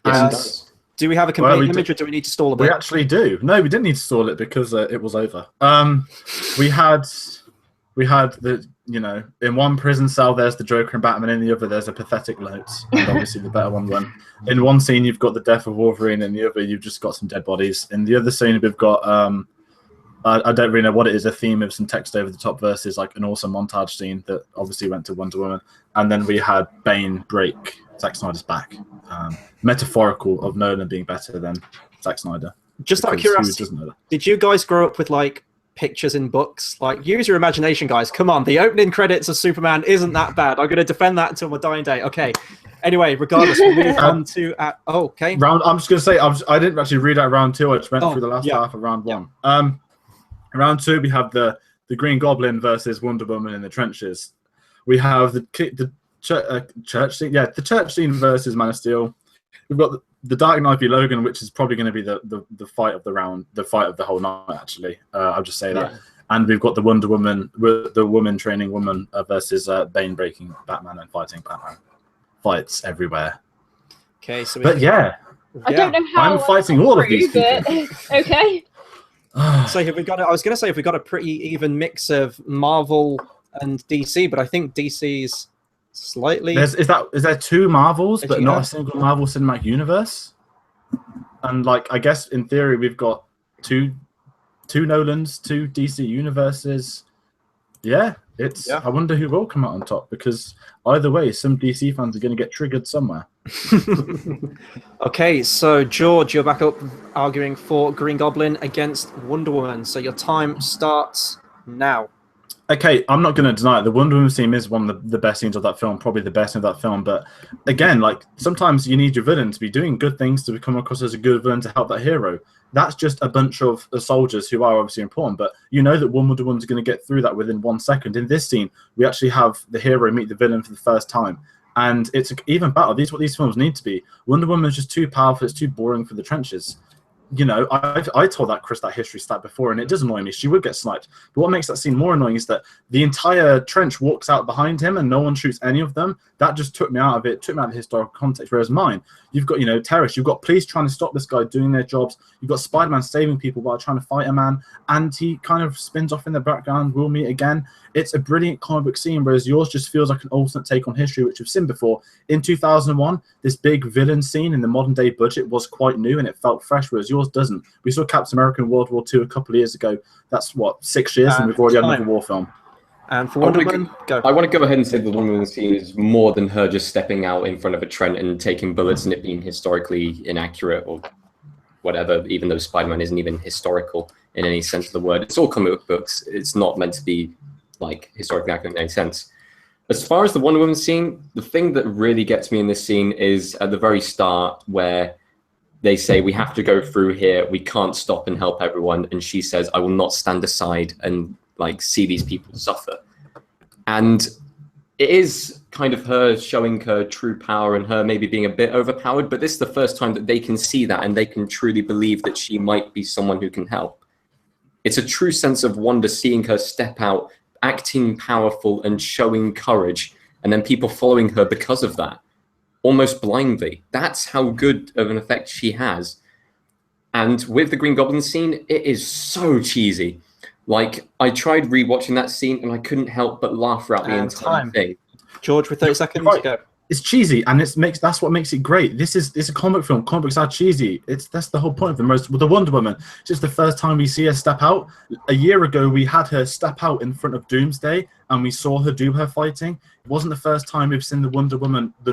Yes, Uh, it does. Do we have a complete image, or do we need to stall a bit? We actually do. No, we didn't need to stall it because it was over. We had the, in one prison cell there's the Joker and Batman, in the other there's a pathetic note, and obviously the better one won. In one scene you've got the death of Wolverine, in the other you've just got some dead bodies. In the other scene we've got I don't really know what it is, a theme of some text over the top verses, like an awesome montage scene that obviously went to Wonder Woman. And then we had Bane break Zack Snyder's back. Metaphorical of Nolan being better than Zack Snyder. Just out of Because who curiosity, doesn't know that? did you guys grow up with like pictures in books? Like, use your imagination, guys. Come on, the opening credits of Superman isn't that bad. I'm going to defend that until my dying day. Okay. Anyway, regardless, we move on to okay. I'm just going to say I didn't actually read out round two. I just went through the last yeah. half of round one. Round two, we have the Green Goblin versus Wonder Woman in the trenches. We have the church scene, the church scene versus Man of Steel. We've got the Dark Knight v Logan, which is probably going to be the fight of the round, the fight of the whole night. Actually, I'll just say that. Yeah. And we've got the Wonder Woman, the woman training woman versus Bane breaking Batman and fighting Batman. Fights everywhere. Okay, so But yeah, I don't know how I'm fighting all of these but okay. So have we got? I was going to say if we got a pretty even mix of Marvel and DC, but I think DC's slightly. Is there two Marvels, but not Yeah. a single Marvel Cinematic Universe? And like, I guess in theory we've got two Nolans, two DC universes. Yeah, I wonder who will come out on top, because either way, some DC fans are going to get triggered somewhere. Okay, so George, you're back up arguing for Green Goblin against Wonder Woman. So your time starts now. Okay, I'm not going to deny it. The Wonder Woman scene is one of the best scenes of that film, probably the best scene of that film. But again, like, sometimes you need your villain to be doing good things to come across as a good villain to help that hero. That's just a bunch of soldiers who are obviously important, but you know that Wonder Woman's going to get through that within 1 second. In this scene, we actually have the hero meet the villain for the first time. And it's even better. These what these films need to be. Wonder Woman is just too powerful. It's too boring for the trenches. You know, I told Chris that history stat before, and it does annoy me. She would get sniped. But what makes that scene more annoying is that the entire trench walks out behind him and no one shoots any of them. That just took me out of it, took me out of the historical context. Whereas mine, you've got, terrorists, you've got police trying to stop this guy doing their jobs. You've got Spider-Man saving people while trying to fight a man, and he kind of spins off in the background. We'll meet again. It's a brilliant comic book scene, whereas yours just feels like an alternate take on history, which we've seen before. In 2001, this big villain scene in the modern day budget was quite new and it felt fresh, whereas yours doesn't. We saw Captain America in World War II a couple of years ago. That's, 6 years, and we've already had another war film. And for Wonder Woman, go. I want to go ahead and say the Wonder Woman scene is more than her just stepping out in front of a Trent and taking bullets and it being historically inaccurate or whatever, even though Spider-Man isn't even historical in any sense of the word. It's all comic books. It's not meant to be like historically accurate in any sense. As far as the Wonder Woman scene, the thing that really gets me in this scene is at the very start where they say, we have to go through here. We can't stop and help everyone. And she says, I will not stand aside and see these people suffer. And it is kind of her showing her true power and her maybe being a bit overpowered, but this is the first time that they can see that and they can truly believe that she might be someone who can help. It's a true sense of wonder seeing her step out, acting powerful and showing courage, and then people following her because of that, almost blindly. That's how good of an effect she has. And with the Green Goblin scene, it is so cheesy. I tried rewatching that scene and I couldn't help but laugh throughout the entire thing. George, with 30 seconds, go. it's cheesy, and that's what makes it great. It's a comic film. Comic books are cheesy. That's the whole point of them. With the Wonder Woman, it's just the first time we see her step out. A year ago, we had her step out in front of Doomsday, and we saw her do her fighting. It wasn't the first time we've seen the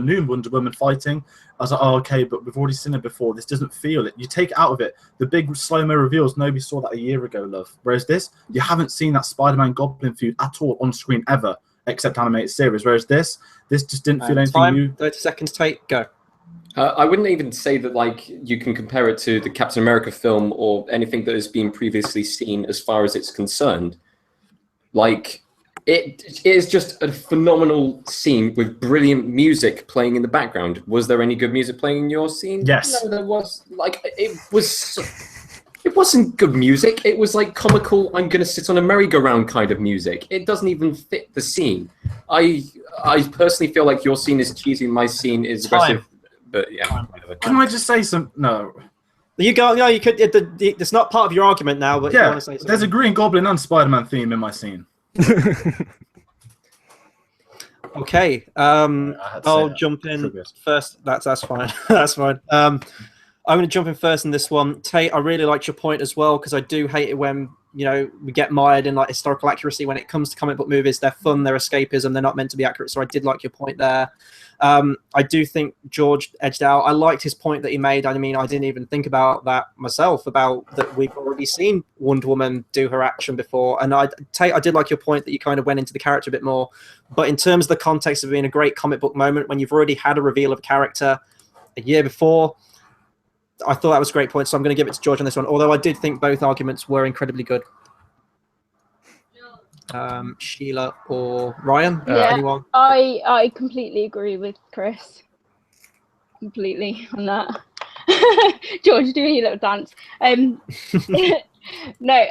new Wonder Woman fighting. I was like, oh, okay, but we've already seen it before. This doesn't feel it. You take it out of it. The big slow-mo reveals, nobody saw that a year ago, love. Whereas this, you haven't seen that Spider-Man Goblin feud at all on screen ever, except animated series. Whereas this just didn't feel anything new. 30 seconds, Tate, go. I wouldn't even say that like you can compare it to the Captain America film or anything that has been previously seen as far as it's concerned. Like, it is just a phenomenal scene with brilliant music playing in the background. Was there any good music playing in your scene? Yes. No, there was. Like, it wasn't good music. It was like comical, I'm going to sit on a merry-go-round kind of music. It doesn't even fit the scene. I personally feel like your scene is cheesy, my scene is aggressive. But yeah, whatever. Can I just say some? No. You go. No, you could. It's not part of your argument now, but you Yeah, want to say something. there's a Green Goblin and Spider-Man theme in my scene. Okay. I'll jump in first. That's fine. That's fine. I'm going to jump in first in this one. Tate, I really liked your point as well, because I do hate it when, you know, we get mired in like historical accuracy when it comes to comic book movies. They're fun, they're escapism, they're not meant to be accurate. So I did like your point there. I do think George edged out. I liked his point that he made. I mean, I didn't even think about that myself, about that we've already seen Wonder Woman do her action before. And Tate, I did like your point that you kind of went into the character a bit more. But in terms of the context of being a great comic book moment, when you've already had a reveal of a character a year before, I thought that was a great point, so I'm going to give it to George on this one, although I did think both arguments were incredibly good. Sheila or Ryan? Anyone? I completely agree with Chris. Completely on that. George, doing your little dance. No,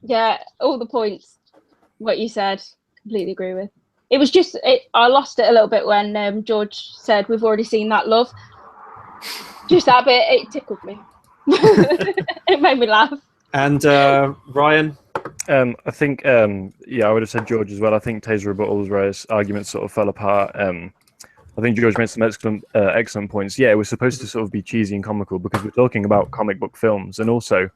yeah, all the points, what you said, completely agree with. It was just, I lost it a little bit when George said, we've already seen that, love. Just that bit, it tickled me. It made me laugh. And Ryan? I think, yeah, I would have said George as well. I think Taser rebuttals, where his arguments sort of fell apart. I think George made some excellent points. Yeah, it was supposed to sort of be cheesy and comical because we're talking about comic book films. And also,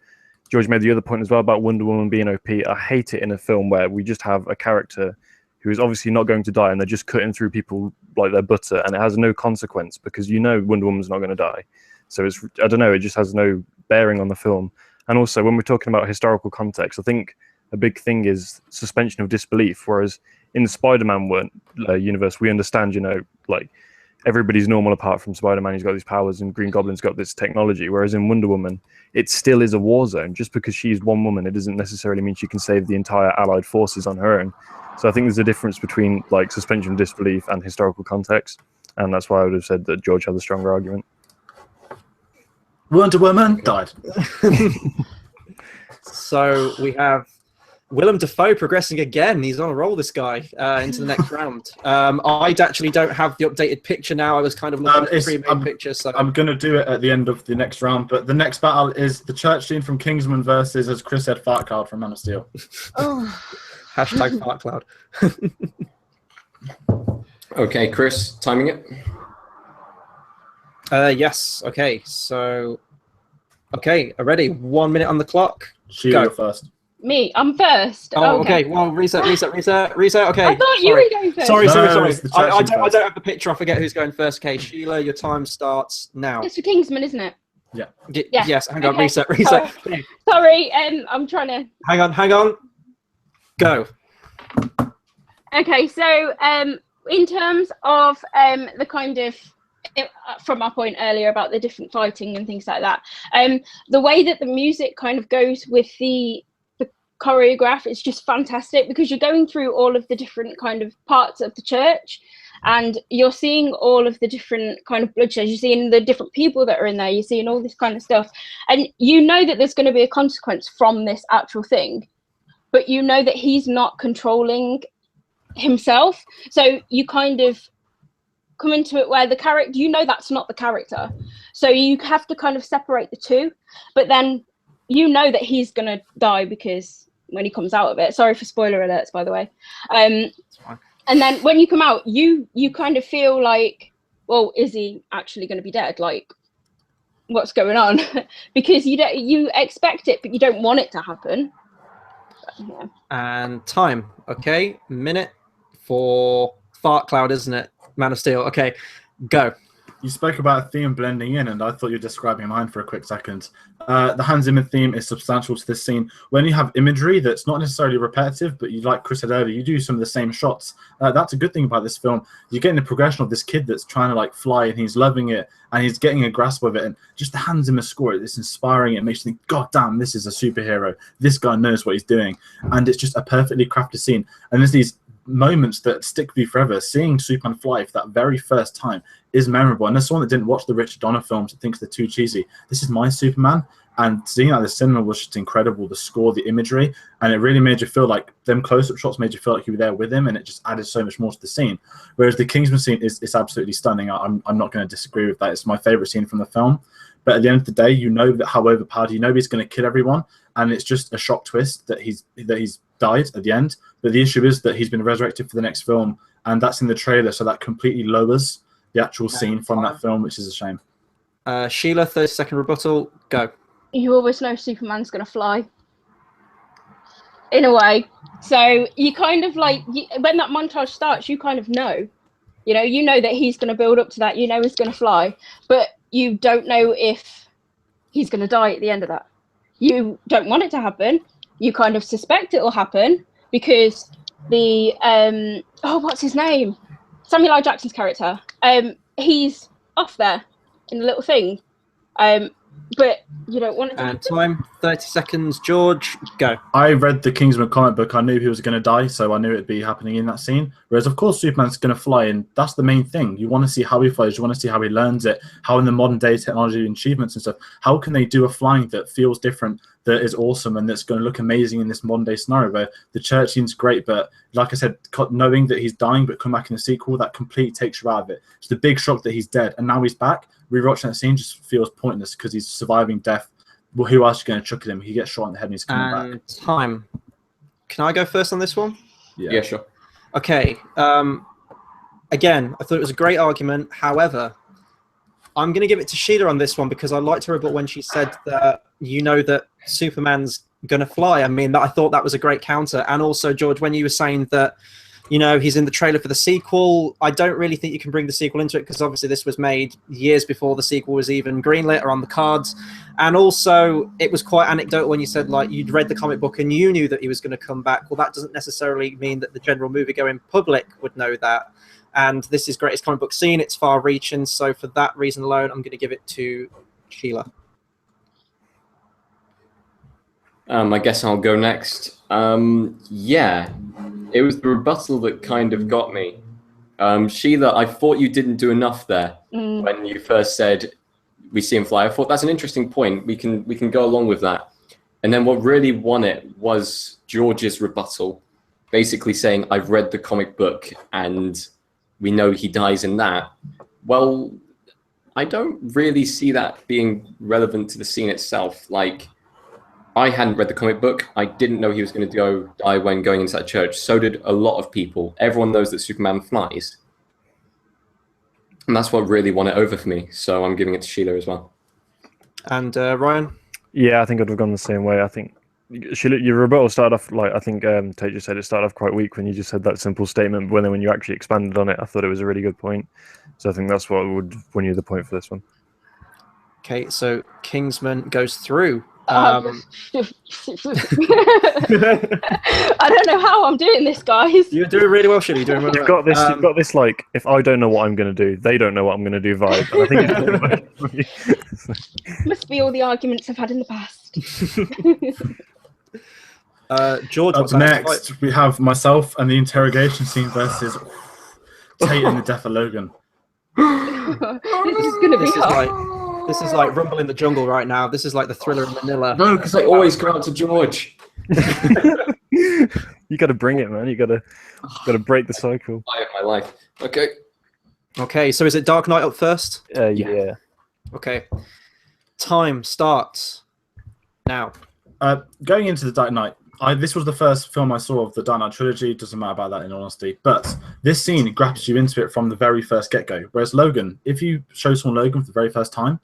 George made the other point as well about Wonder Woman being OP. I hate it in a film where we just have a character who is obviously not going to die and they're just cutting through people like they're butter, and it has no consequence because you know Wonder Woman's not going to die. So it's, I don't know, it just has no bearing on the film. And also, when we're talking about historical context, I think a big thing is suspension of disbelief, whereas in the Spider-Man universe, we understand, you know, like everybody's normal apart from Spider-Man. He's got these powers and Green Goblin's got this technology, whereas in Wonder Woman, it still is a war zone. Just because she's one woman, it doesn't necessarily mean she can save the entire Allied forces on her own. So I think there's a difference between like suspension of disbelief and historical context, and that's why I would have said that George had the stronger argument. Wonder Woman died. So we have Willem Dafoe progressing again. He's on a roll, this guy, into the next round. I actually don't have the updated picture now. I was kind of looking at the pre-made picture. So I'm going to do it at the end of the next round. But the next battle is the church scene from Kingsman versus, as Chris said, Fart Cloud from Man of Steel. Oh. Hashtag Fart Cloud. Okay, Chris, timing it. Yes. Okay. So, okay, ready. 1 minute on the clock. Sheila Go. first. Me, I'm first. Oh, okay. Well, reset. Okay. I thought you were going first. Sorry. No, it's the church I scene don't first. have the picture. I forget who's going first. Okay, Sheila, your time starts now. It's for Kingsman, isn't it? Yeah. Yeah. Yes. Hang on. Okay. Reset. Sorry, I'm trying to. Hang on. Go. Okay, so in terms of the kind of, from my point earlier about the different fighting and things like that, the way that the music kind of goes with the choreograph is just fantastic, because you're going through all of the different kind of parts of the church and you're seeing all of the different kind of bloodshed, you're seeing the different people that are in there, you're seeing all this kind of stuff, and you know that there's going to be a consequence from this actual thing, but you know that he's not controlling himself. So you kind of come into it where the character, you know, that's not the character. So you have to kind of separate the two, but then you know that he's going to die because when he comes out of it, sorry for spoiler alerts, by the way. And then when you come out, you kind of feel like well, is he actually going to be dead? Like, what's going on? Because you expect it, but you don't want it to happen. But, yeah. And time. Okay, minute for Fart Cloud, isn't it? Man of Steel. Okay, go. You spoke about a theme blending in, and I thought you were describing mine for a quick second. The Hans Zimmer theme is substantial to this scene. When you have imagery that's not necessarily repetitive, but you, like Chris said earlier, you do some of the same shots. That's a good thing about this film. You're getting the progression of this kid that's trying to like fly, and he's loving it, and he's getting a grasp of it. And just the Hans Zimmer score, it's inspiring. It makes you think, God damn, this is a superhero. This guy knows what he's doing, and it's just a perfectly crafted scene. And there's these moments that stick with you forever. Seeing Superman fly for that very first time is memorable. And as someone that didn't watch the Richard Donner films and thinks they're too cheesy, this is my Superman. And seeing that at the cinema was just incredible. The score, the imagery, and it really made you feel like them close-up shots made you feel like you were there with him, and it just added so much more to the scene. Whereas the Kingsman scene is absolutely stunning. I'm not going to disagree with that. It's my favorite scene from the film. But at the end of the day, you know that how overpowered, you know he's going to kill everyone, and it's just a shock twist that he's died at the end. But the issue is that he's been resurrected for the next film, and that's in the trailer, so that completely lowers the actual scene from that film, which is a shame. Sheila, 30-second rebuttal, go. You always know Superman's going to fly. In a way. So you kind of like, when that montage starts, you kind of know. You know that he's going to build up to that. You know he's going to fly. But you don't know if he's going to die at the end of that. You don't want it to happen. You kind of suspect it will happen because the, what's his name? Samuel L. Jackson's character. He's off there in a little thing. But you don't want it to happen. Time, 30 seconds. George, go. I read the Kingsman comic book. I knew he was going to die, so I knew it'd be happening in that scene. Whereas, of course, Superman's going to fly, and that's the main thing. You want to see how he flies. You want to see how he learns it, how in the modern day technology and achievements and stuff, how can they do a flying that feels different, that is awesome, and that's going to look amazing in this modern day scenario where the church scene's great, but like I said, knowing that he's dying but come back in the sequel, that completely takes you out of it. It's the big shock that he's dead, and now he's back. Rewatching that scene just feels pointless because he's surviving death. Well, who else is going to chuck at him? He gets shot in the head and he's coming back. Time. Can I go first on this one? Yeah, sure. Okay. Again, I thought it was a great argument. However, I'm going to give it to Sheila on this one because I liked her about when she said that that Superman's going to fly. I mean, I thought that was a great counter. And also, George, when you were saying that, he's in the trailer for the sequel, I don't really think you can bring the sequel into it because obviously this was made years before the sequel was even greenlit or on the cards. And also, it was quite anecdotal when you said, like, you'd read the comic book and you knew that he was going to come back. Well, that doesn't necessarily mean that the general movie-going public would know that. And this is greatest comic book scene. It's far-reaching. So for that reason alone, I'm going to give it to Sheila. I guess I'll go next. Yeah, it was the rebuttal that kind of got me. Sheila, I thought you didn't do enough there when you first said we see him fly. I thought that's an interesting point. We can go along with that. And then what really won it was George's rebuttal, basically saying, I've read the comic book and we know he dies in that. Well, I don't really see that being relevant to the scene itself. Like, I hadn't read the comic book. I didn't know he was going to go die when going into that church. So did a lot of people. Everyone knows that Superman flies. And that's what really won it over for me. So I'm giving it to Sheila as well. And Ryan? Yeah, I think I'd have gone the same way. I think Sheila, your rebuttal started off, like, I think Tate just said it started off quite weak when you just said that simple statement. But when you actually expanded on it, I thought it was a really good point. So I think that's what would win you the point for this one. Okay, so Kingsman goes through. I don't know how I'm doing this, guys. You're doing really well, Sheila. You're doing really You've well. got this, like, if I don't know what I'm going to do, they don't know what I'm going to do vibe. And I think it's Must be all the arguments I've had in the past. George, Up next, we have myself and the interrogation scene versus Tate and the death of Logan. This is going to be hard. This is like Rumble in the Jungle right now. This is like the Thriller in Manila. No, because I always go out to George. You got to bring it, man. You got to break the cycle. Lie of my life. Okay. Okay, so is it Dark Knight up first? Yeah. Okay. Time starts now. Going into the Dark Knight, This was the first film I saw of the Dark Knight trilogy. Doesn't matter about that, in honesty. But this scene grabs you into it from the very first get-go. Whereas Logan, if you show someone Logan for the very first time,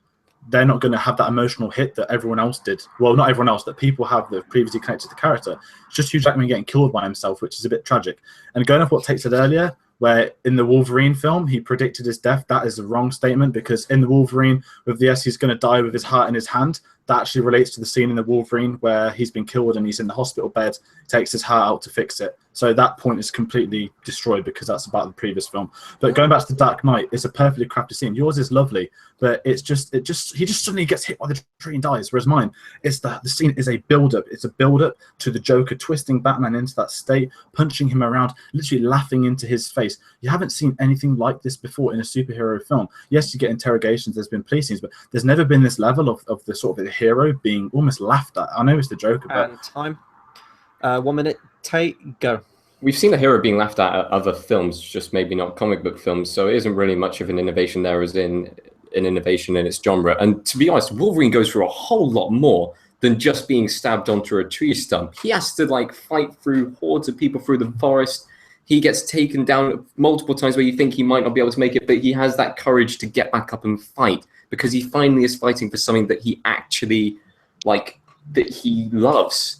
they're not going to have that emotional hit that everyone else did. Well, not everyone else, that people have that have previously connected to the character. It's just Hugh Jackman getting killed by himself, which is a bit tragic. And going off what Tate said earlier, where in the Wolverine film, he predicted his death, that is a wrong statement, because in the Wolverine, with the he's going to die with his heart in his hand, that actually relates to the scene in the Wolverine where he's been killed and he's in the hospital bed, takes his heart out to fix it. So that point is completely destroyed because that's about the previous film. But going back to The Dark Knight, it's a perfectly crafted scene. Yours is lovely, but he just suddenly gets hit by the tree and dies. Whereas mine, the scene is a build-up. It's a build-up to the Joker twisting Batman into that state, punching him around, literally laughing into his face. You haven't seen anything like this before in a superhero film. Yes, you get interrogations, there's been police scenes, but there's never been this level of the sort of the hero being almost laughed at. I know it's the Joker, but... And time. 1 minute. Tate, go. We've seen the hero being laughed at other films, just maybe not comic book films, so it isn't really much of an innovation there as in an innovation in its genre. And to be honest, Wolverine goes through a whole lot more than just being stabbed onto a tree stump. He has to fight through hordes of people through the forest. He gets taken down multiple times where you think he might not be able to make it, but he has that courage to get back up and fight because he finally is fighting for something that he actually that he loves.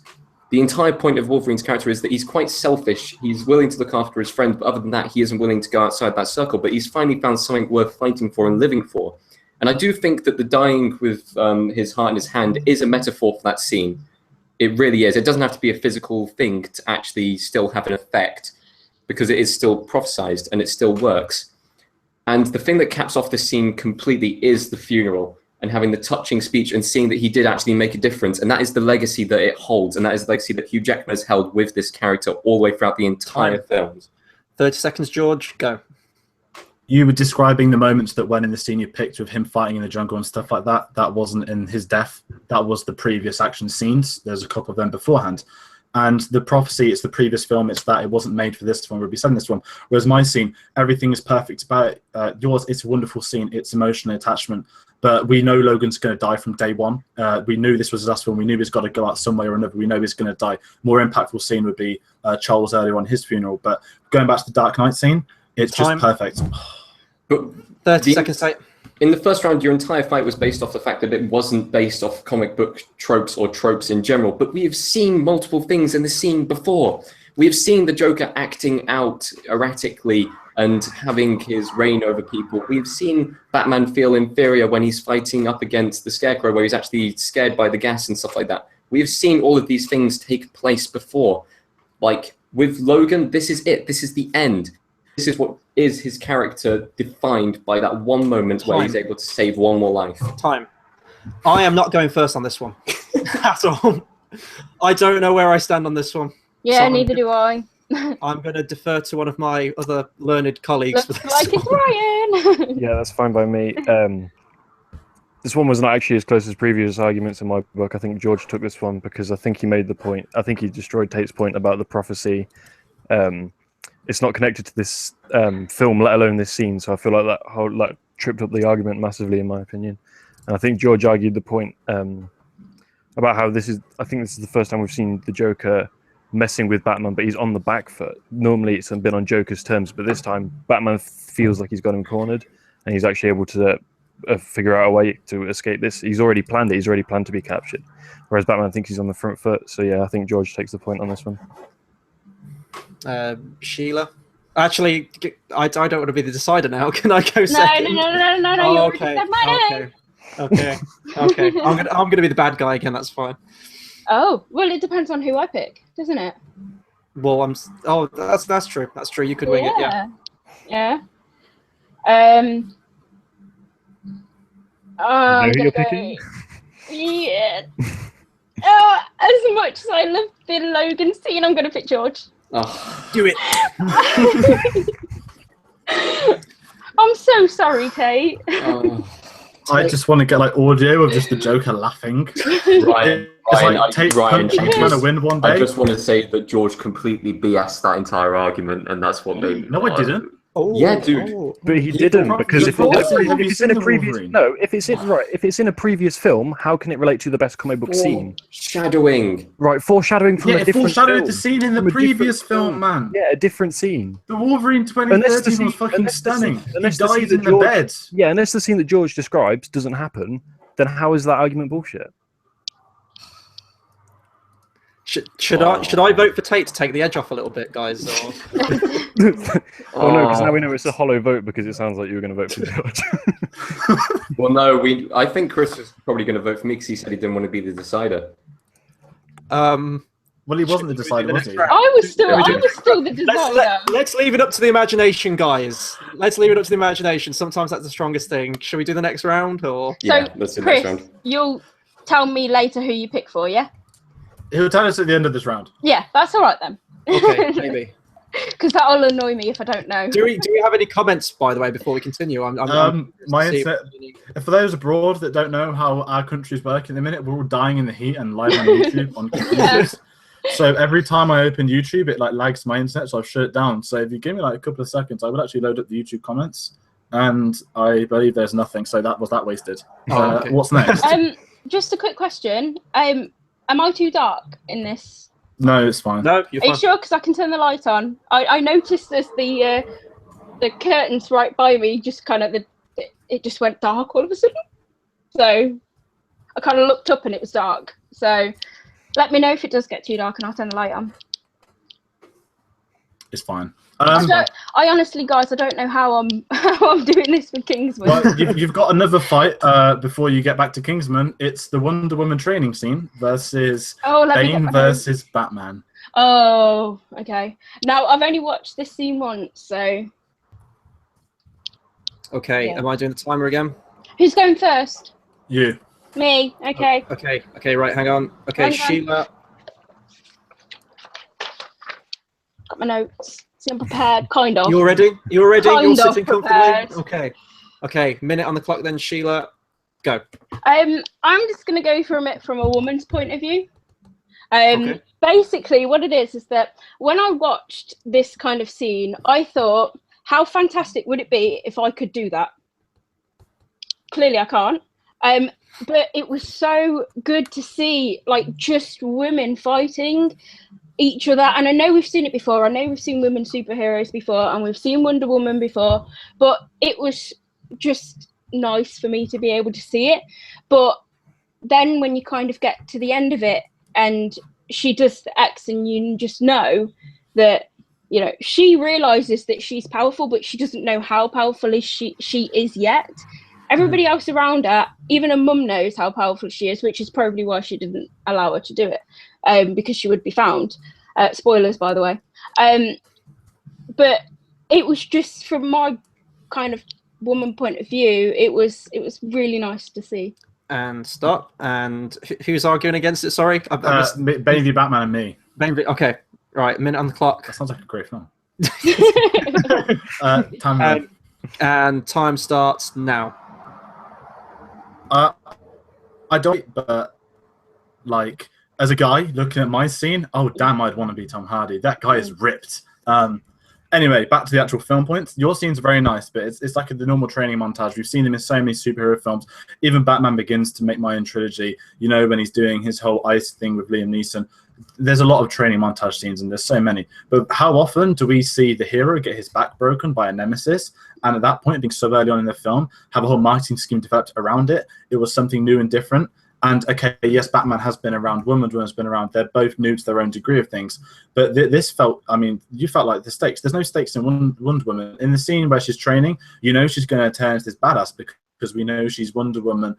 The entire point of Wolverine's character is that he's quite selfish. He's willing to look after his friend, but other than that, he isn't willing to go outside that circle. But he's finally found something worth fighting for and living for. And I do think that the dying with his heart in his hand is a metaphor for that scene. It really is. It doesn't have to be a physical thing to actually still have an effect because it is still prophesized and it still works. And the thing that caps off this scene completely is the funeral and having the touching speech and seeing that he did actually make a difference. And that is the legacy that it holds. And that is the legacy that Hugh Jackman has held with this character all the way throughout the entire film. 30 seconds, George, go. You were describing the moments that went in the scene you picked with him fighting in the jungle and stuff like that. That wasn't in his death. That was the previous action scenes. There's a couple of them beforehand. And the prophecy, it's the previous film. It's that it wasn't made for this one. We'll be selling this one. Whereas my scene, everything is perfect about it. Yours, it's a wonderful scene. It's emotional attachment. But we know Logan's going to die from day one. We knew this was his last film. We knew he's got to go out some way or another. We know he's going to die. More impactful scene would be Charles earlier on his funeral. But going back to the Dark Knight scene, it's just perfect. But 30 seconds, Tate. In the first round, your entire fight was based off the fact that it wasn't based off comic book tropes or tropes in general. But we have seen multiple things in the scene before. We have seen the Joker acting out erratically and having his reign over people. We've seen Batman feel inferior when he's fighting up against the Scarecrow, where he's actually scared by the gas and stuff like that. We've seen all of these things take place before. Like, with Logan, this is it. This is the end. This is what is his character defined by that one moment where he's able to save one more life. Time. I am not going first on this one at all. I don't know where I stand on this one. Yeah, so neither do I. I'm going to defer to one of my other learned colleagues for this like one. It's Ryan. Yeah, that's fine by me. This one was not actually as close as previous arguments in my book. I think George took this one because I think he made the point. I think he destroyed Tate's point about the prophecy. It's not connected to this film, let alone this scene. So I feel like that whole tripped up the argument massively, in my opinion. And I think George argued the point about how this is. I think this is the first time we've seen the Joker messing with Batman, but he's on the back foot. Normally it's been on Joker's terms, but this time Batman feels like he's got him cornered and he's actually able to figure out a way to escape this. He's already planned it. He's already planned to be captured, whereas Batman thinks he's on the front foot. So yeah, I think George takes the point on this one. Sheila? Actually, I don't want to be the decider now. Can I go second? No. Oh, You okay. already said my name. Okay. I'm gonna be the bad guy again. That's fine. Oh, well, it depends on who I pick, doesn't it? Well, that's true. That's true. You could wing it. Yeah. Oh, I'm gonna go. Yeah. Oh, as much as I love the Logan scene, I'm gonna pick George. Oh. Do it. I'm so sorry, Tate. Oh. I just want to get audio of just the Joker laughing. Ryan, Tate punching trying to win one day. I just want to say that George completely BS'd that entire argument, and that's what made me. No, I didn't. Oh, Yeah, dude. oh. But he The didn't problem- because the if problem is, have you it's seen in a the previous Wolverine? no, if it's in a previous film, how can it relate to the best comic book scene? Shadowing. Right, foreshadowing from Yeah, a it different foreshadowed film. the scene in the From a different previous film, man. Yeah, a different scene. The Wolverine Unless the 2013 was scene- fucking unless the scene- stunning. He unless the scene dies that in the George- bed. Yeah, unless the scene that George describes doesn't happen, then how is that argument bullshit? Should I vote for Tate to take the edge off a little bit, guys? Or... Oh no, because now we know it's a hollow vote because it sounds like you were going to vote for George. Well, no, I think Chris was probably going to vote for me because he said he didn't want to be the decider. Um, Well, he wasn't the Should we do decider, the was next he? round? I was still Let me do the let's, designer. let's leave it up to the imagination, guys. Let's leave it up to the imagination. Sometimes that's the strongest thing. Should we do the next round, or Yeah, let's do the Chris, next round. you'll tell me later who you pick for, yeah? He'll tell us at the end of this round. Yeah, that's all right then. okay, maybe? Because that'll annoy me if I don't know. Do we have any comments, by the way, before we continue? I'm My see- internet. For those abroad that don't know how our countries work in the minute, we're all dying in the heat and live on YouTube on computers. So every time I open YouTube, it like lags my internet, so I've shut it down. So if you give me like a couple of seconds, I would actually load up the YouTube comments, and I believe there's nothing. So that was that wasted. Oh, okay. What's next? Just a quick question. Am I too dark in this? No, it's fine. No, you're Are you fine. sure? Because I can turn the light on. I noticed as the curtains right by me just kind of it just went dark all of a sudden. So I kind of looked up and it was dark. So let me know if it does get too dark and I'll turn the light on. It's fine. I honestly, guys, I don't know how I'm doing this with Kingsman. Well, you've got another fight before you get back to Kingsman. It's the Wonder Woman training scene versus let me get Bane my versus Batman. Oh, okay. Now I've only watched this scene once, so Okay, Yeah. am I doing the timer again? who's going first? You. Me. Okay. Okay, right, hang on. Okay, Hang on. Sheila. Got my notes. See, I'm prepared, kind of. You're ready? You're ready? Kind You're of sitting prepared. comfortably? Okay, minute on the clock then, Sheila. Go. I'm just gonna go from it from a woman's point of view. Okay. Basically, what it is that when I watched this kind of scene, I thought, how fantastic would it be if I could do that? Clearly, I can't. But it was so good to see, like, just women fighting each other. And I know we've seen it before. I know we've seen women superheroes before, and we've seen Wonder Woman before. But it was just nice for me to be able to see it. But then when you kind of get to the end of it, and she does the X, and you just know that, you know, she realizes that she's powerful, but she doesn't know how powerful she is yet. Everybody else around her, even her mum, knows how powerful she is, which is probably why she didn't allow her to do it, because she would be found. Spoilers, by the way. But it was just from my kind of woman point of view, it was really nice to see. And stop. And who's arguing against it? Sorry. I missed- Baby Batman and me. Okay, right, minute on the clock. That sounds like a great film. Time And, and time starts now. I don't, but like as a guy looking at my scene, oh damn, I'd want to be Tom Hardy. That guy is ripped. Anyway, back to the actual film points. Your scene's very nice, but it's like the normal training montage. We've seen him in so many superhero films. Even Batman Begins to make my own trilogy. You know, when he's doing his whole ice thing with Liam Neeson. There's a lot of training montage scenes, and there's so many. But how often do we see the hero get his back broken by a nemesis? And at that point, being so early on in the film, have a whole marketing scheme developed around it. It was something new and different. And okay, yes, Batman has been around, Wonder Woman's been around. They're both new to their own degree of things. But this felt, I mean, you felt like the stakes. There's no stakes in Wonder Woman. In the scene where she's training, you know she's going to turn into this badass because we know she's Wonder Woman.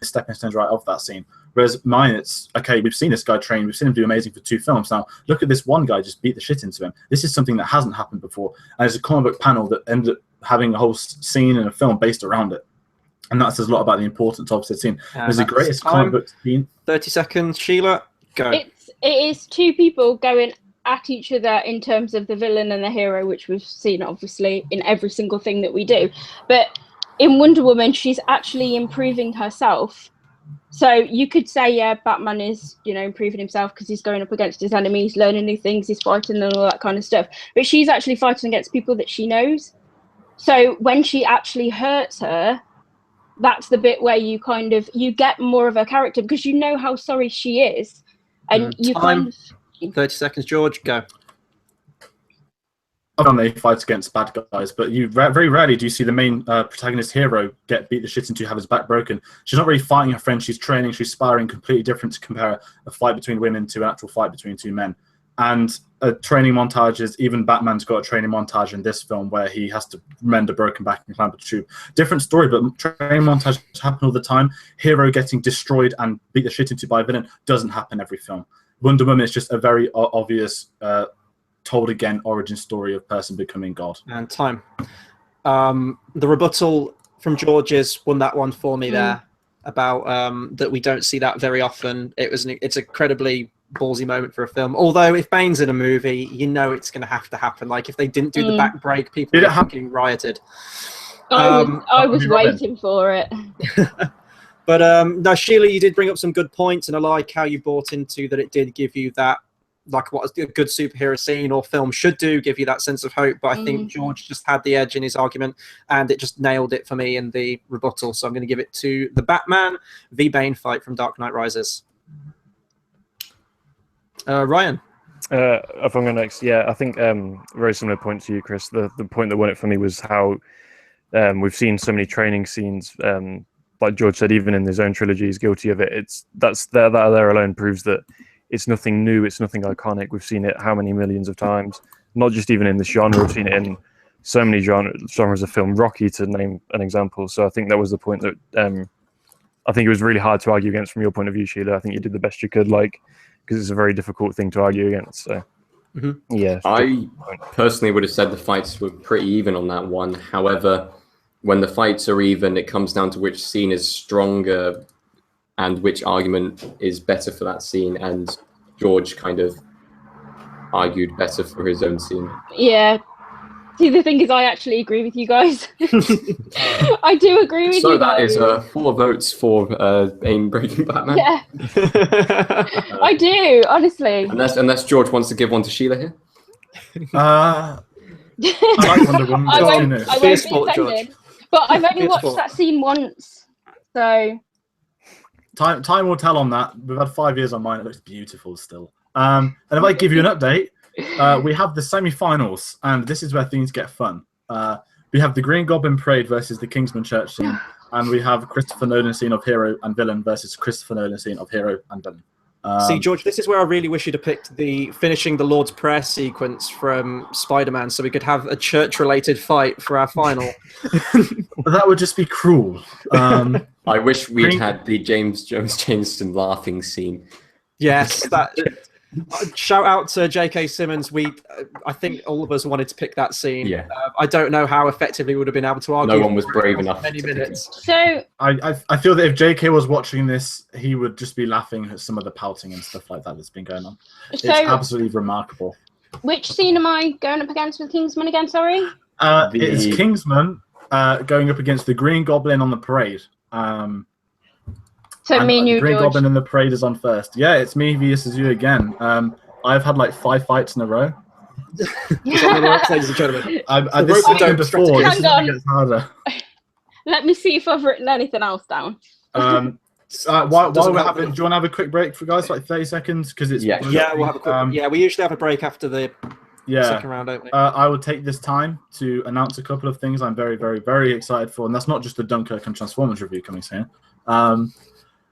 Stepping stones right off that scene. Whereas mine, it's okay, we've seen this guy train, we've seen him do amazing for 2 films. Now, look at this one guy just beat the shit into him. This is something that hasn't happened before. And there's a comic book panel that ended up having a whole scene in a film based around it. And that says a lot about the importance of said scene. And It was the that's greatest time. comic book scene. 30 seconds, Sheila. Go. It is 2 people going at each other in terms of the villain and the hero, which we've seen obviously in every single thing that we do. But in Wonder Woman, she's actually improving herself So you could say, yeah, Batman is, improving himself because he's going up against his enemies, learning new things, he's fighting and all that kind of stuff. But she's actually fighting against people that she knows. So when she actually hurts her, that's the bit where you get more of her character because you know how sorry she is. And you Time. 30 seconds, George, go. They fight against bad guys, but you very rarely do you see the main protagonist hero get beat the shit into, have his back broken. She's not really fighting her friend, she's training, she's sparring, completely different to compare a fight between women to an actual fight between two men. And training montages, even Batman's got a training montage in this film where he has to mend a broken back and climb up a tube. Different story, but training montages happen all the time. Hero getting destroyed and beat the shit into by a villain doesn't happen every film. Wonder Woman is just a very obvious told again origin story of person becoming God. And time. The rebuttal from George won that one for me there about that we don't see that very often. It's an incredibly ballsy moment for a film. Although if Bane's in a movie, it's going to have to happen. Like if they didn't do the back break, people would fucking rioted. I was waiting for it. But no, Sheila, you did bring up some good points, and I like how you bought into that. It did give you that, like what a good superhero scene or film should do, give you that sense of hope. But I think George just had the edge in his argument, and it just nailed it for me in the rebuttal. So I'm going to give it to the Batman v Bane fight from Dark Knight Rises. Ryan. If I'm going next, I think very similar point to you, Chris. The point that won it for me was how we've seen so many training scenes. Like George said, even in his own trilogy, he's guilty of it. That alone proves that it's nothing new, it's nothing iconic. We've seen it how many millions of times, not just even in this genre. We've seen it in so many genres of film, Rocky to name an example. So I think that was the point that I think it was really hard to argue against from your point of view, Sheila. I think you did the best you could, because it's a very difficult thing to argue against. So yeah. I personally would have said the fights were pretty even on that one. However, when the fights are even, it comes down to which scene is stronger and which argument is better for that scene. And George kind of argued better for his own scene. Yeah. See, the thing is, I actually agree with you guys. I do agree with you. So that is 4 votes for Bane breaking Batman. Yeah. I do, honestly. Unless George wants to give one to Sheila here. I like Wonder Woman. I won't be sport, offended, but I've only watched that scene once, so time will tell on that. We've had 5 years on mine. It looks beautiful still. And if I give you an update, we have the semi-finals, and this is where things get fun. We have the Green Goblin Parade versus the Kingsman Church scene, and we have Christopher Nolan scene of hero and villain versus Christopher Nolan scene of hero and villain. See, George, this is where I really wish you'd have picked the finishing the Lord's Prayer sequence from Spider-Man, so we could have a church-related fight for our final. That would just be cruel. I wish we'd had the James Jones Jameson laughing scene. Yes, that. Shout out to J.K. Simmons. I think all of us wanted to pick that scene. Yeah. I don't know how effectively we would have been able to argue. No one was brave enough. Many minutes. So I feel that if J.K. was watching this, he would just be laughing at some of the pouting and stuff like that that's been going on. It's absolutely remarkable. Which scene am I going up against with Kingsman again? Sorry. It's Kingsman going up against the Green Goblin on the parade. So me and you, Green George. Goblin in the parade is on first. Yeah, it's me versus you again. I've had like 5 fights in a row. Ladies and gentlemen. This is going before. Hang This on. gets harder. Let me see if I've written anything else down. While we're having, do you want to have a quick break for guys, like 30 seconds? Because it's Yeah. Yeah, we'll have a quick. We usually have a break after the second round, don't we? I will take this time to announce a couple of things I'm very, very, very excited for, and that's not just the Dunkirk and Transformers review coming soon.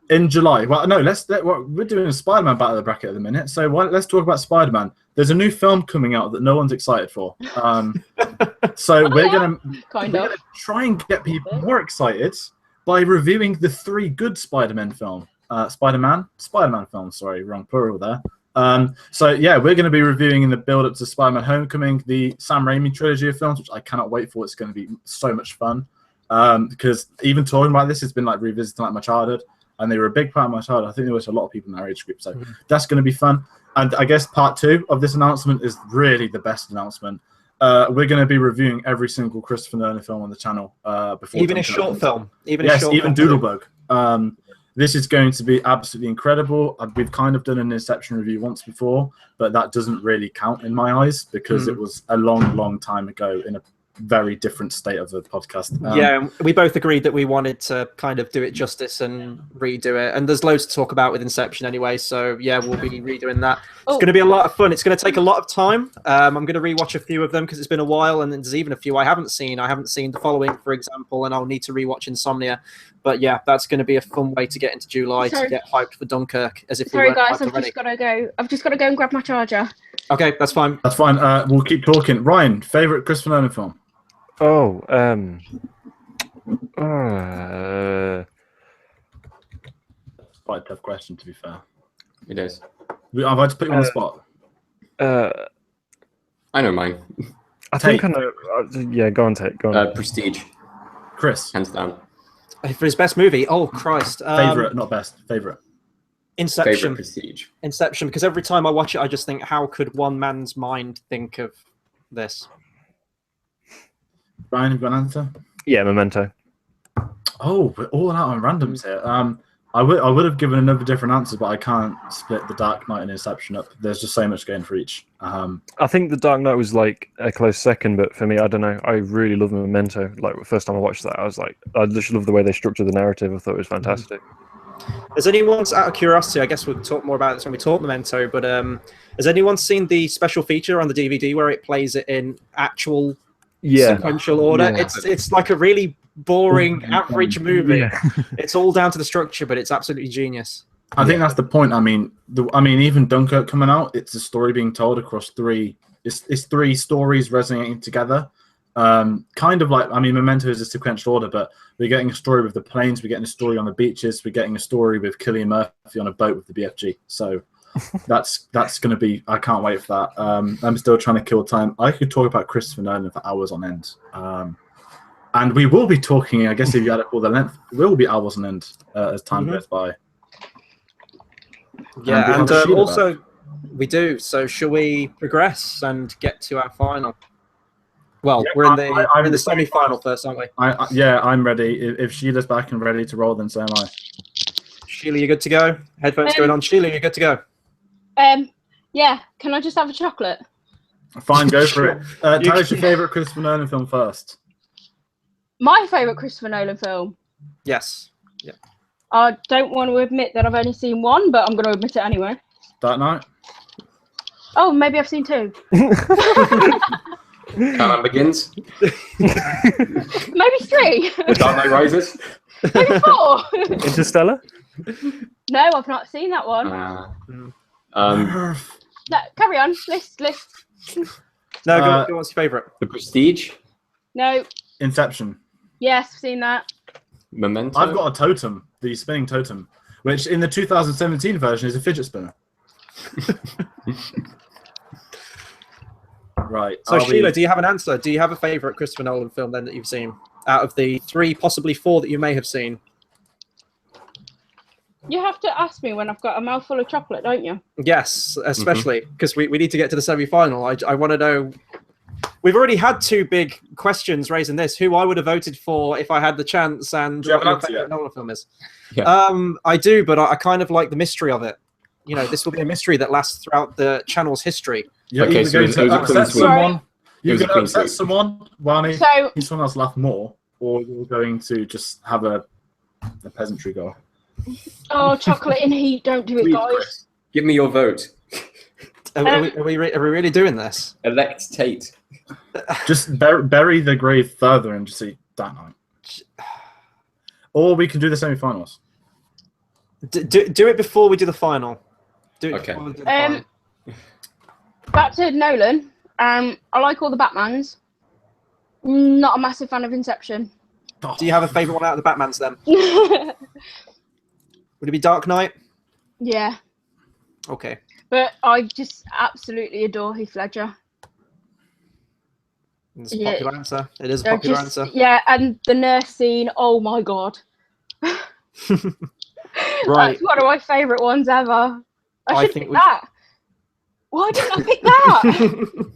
In July, we're doing a Spider-Man battle of the bracket at the minute, so let's talk about Spider-Man. There's a new film coming out that no one's excited for, so we're gonna try and get people more excited by reviewing the 3 good Spider-Man films. Spider-Man films. Sorry, wrong plural there. So yeah, we're going to be reviewing in the build-up to Spider-Man: Homecoming the Sam Raimi trilogy of films, which I cannot wait for. It's going to be so much fun because even talking about this, it's been like revisiting like my childhood. And they were a big part of my childhood. I think there was a lot of people in our age group. So that's going to be fun. And I guess part 2 of this announcement is really the best announcement. We're going to be reviewing every single Christopher Nolan film on the channel. Before even a short film. Even Doodlebug. This is going to be absolutely incredible. We've kind of done an Inception review once before, but that doesn't really count in my eyes because it was a long time ago in a very different state of the podcast. Yeah, we both agreed that we wanted to kind of do it justice and redo it. And there's loads to talk about with Inception anyway. So yeah, we'll be redoing that. It's going to be a lot of fun. It's going to take a lot of time. I'm going to rewatch a few of them because it's been a while, and there's even a few I haven't seen. I haven't seen The Following, for example, and I'll need to rewatch Insomnia. But yeah, that's going to be a fun way to get into July to get hyped for Dunkirk. As if sorry we guys, I've just got to go. I've just got to go and grab my charger. Okay, that's fine. That's fine. We'll keep talking. Ryan, favorite Christopher Nolan film? Oh, Quite a tough question, to be fair. It is. I've had to put you on the spot. I know mine. I think I know. Yeah, go on, Tate. Go on. Prestige, Chris, hands down. For his best movie, oh Christ. favorite, not best. Favorite. Inception. Favorite Prestige. Inception, because every time I watch it, I just think, how could one man's mind think of this? Ryan, have you got an answer? Yeah, Memento. Oh, we're all out on randoms here. I would have given another different answer, but I can't split The Dark Knight and Inception up. There's just so much going for each. I think The Dark Knight was like a close second, but for me, I don't know. I really love Memento. Like the first time I watched that, I was like, I just love the way they structured the narrative. I thought it was fantastic. Has anyone, out of curiosity, I guess we'll talk more about this when we talk Memento, but has anyone seen the special feature on the DVD where it plays it in actual sequential order? Yeah. It's like a really boring, average movie. Yeah. It's all down to the structure, but it's absolutely genius. I think that's the point. I mean, even Dunkirk coming out, it's a story being told across three. It's three stories resonating together. Kind of like, I mean, Memento is a sequential order, but we're getting a story with the planes, we're getting a story on the beaches, we're getting a story with Cillian Murphy on a boat with the BFG. So that's going to be. I can't wait for that. I'm still trying to kill time. I could talk about Christopher Nolan for hours on end. And we will be talking, I guess if you add up all the length, it will be hours on end as time goes by. Yeah, and also we do. So shall we progress and get to our final? Well, Yeah, we're in the semi-final first, aren't we? I'm ready. If Sheila's back and ready to roll, then so am I. Sheila, you good to go? Headphones going on. Sheila, you good to go? Yeah. Can I just have a chocolate? Fine, go for it. Tell us your favourite Christopher Nolan film first. My favourite Christopher Nolan film. Yes. Yeah. I don't want to admit that I've only seen one, but I'm going to admit it anyway. Dark Knight? Oh, maybe I've seen two. Batman Begins. Maybe three. The Dark Knight Rises. Maybe four. Interstellar? No, I've not seen that one. No, carry on. List. No, go on. What's your favourite? The Prestige. No. Inception. Yes, I've seen that. Memento. I've got a totem, the spinning totem, which in the 2017 version is a fidget spinner. Right. So Sheila, do you have an answer? Do you have a favourite Christopher Nolan film then that you've seen? Out of the three, possibly four that you may have seen. You have to ask me when I've got a mouthful of chocolate, don't you? Yes, especially because we need to get to the semi-final. I want to know. We've already had two big questions raising this. Who I would have voted for if I had the chance, and Do you have what an your answer favourite yet? Nolan film is. Yeah. I do, but I kind of like the mystery of it. You know, this will be a mystery that lasts throughout the channel's history. You're Okay, either so going it was to a clean upset sweep. someone, It you're was a going to clean upset sweep. someone while making So someone else laugh more, or you're going to just have a peasantry go. Oh, chocolate in heat, don't do it, Please, guys. Chris, give me your vote. Are we really doing this? Elect Tate. Just bury the grave further and just see Dark Knight. Or we can do the semi-finals. Do it before we do the final. Do it Okay. before we do the final. Back to Nolan. I like all the Batmans. Not a massive fan of Inception. Do you have a favourite one out of the Batmans then? Would it be Dark Knight? Yeah, Okay. but I just absolutely adore Heath Ledger. It's a Yeah. popular answer. It is a They're popular just- answer. Yeah, and the nurse scene. Oh my god. Right. That's one of my favourite ones ever. I I should think pick we- that. Why didn't I pick that?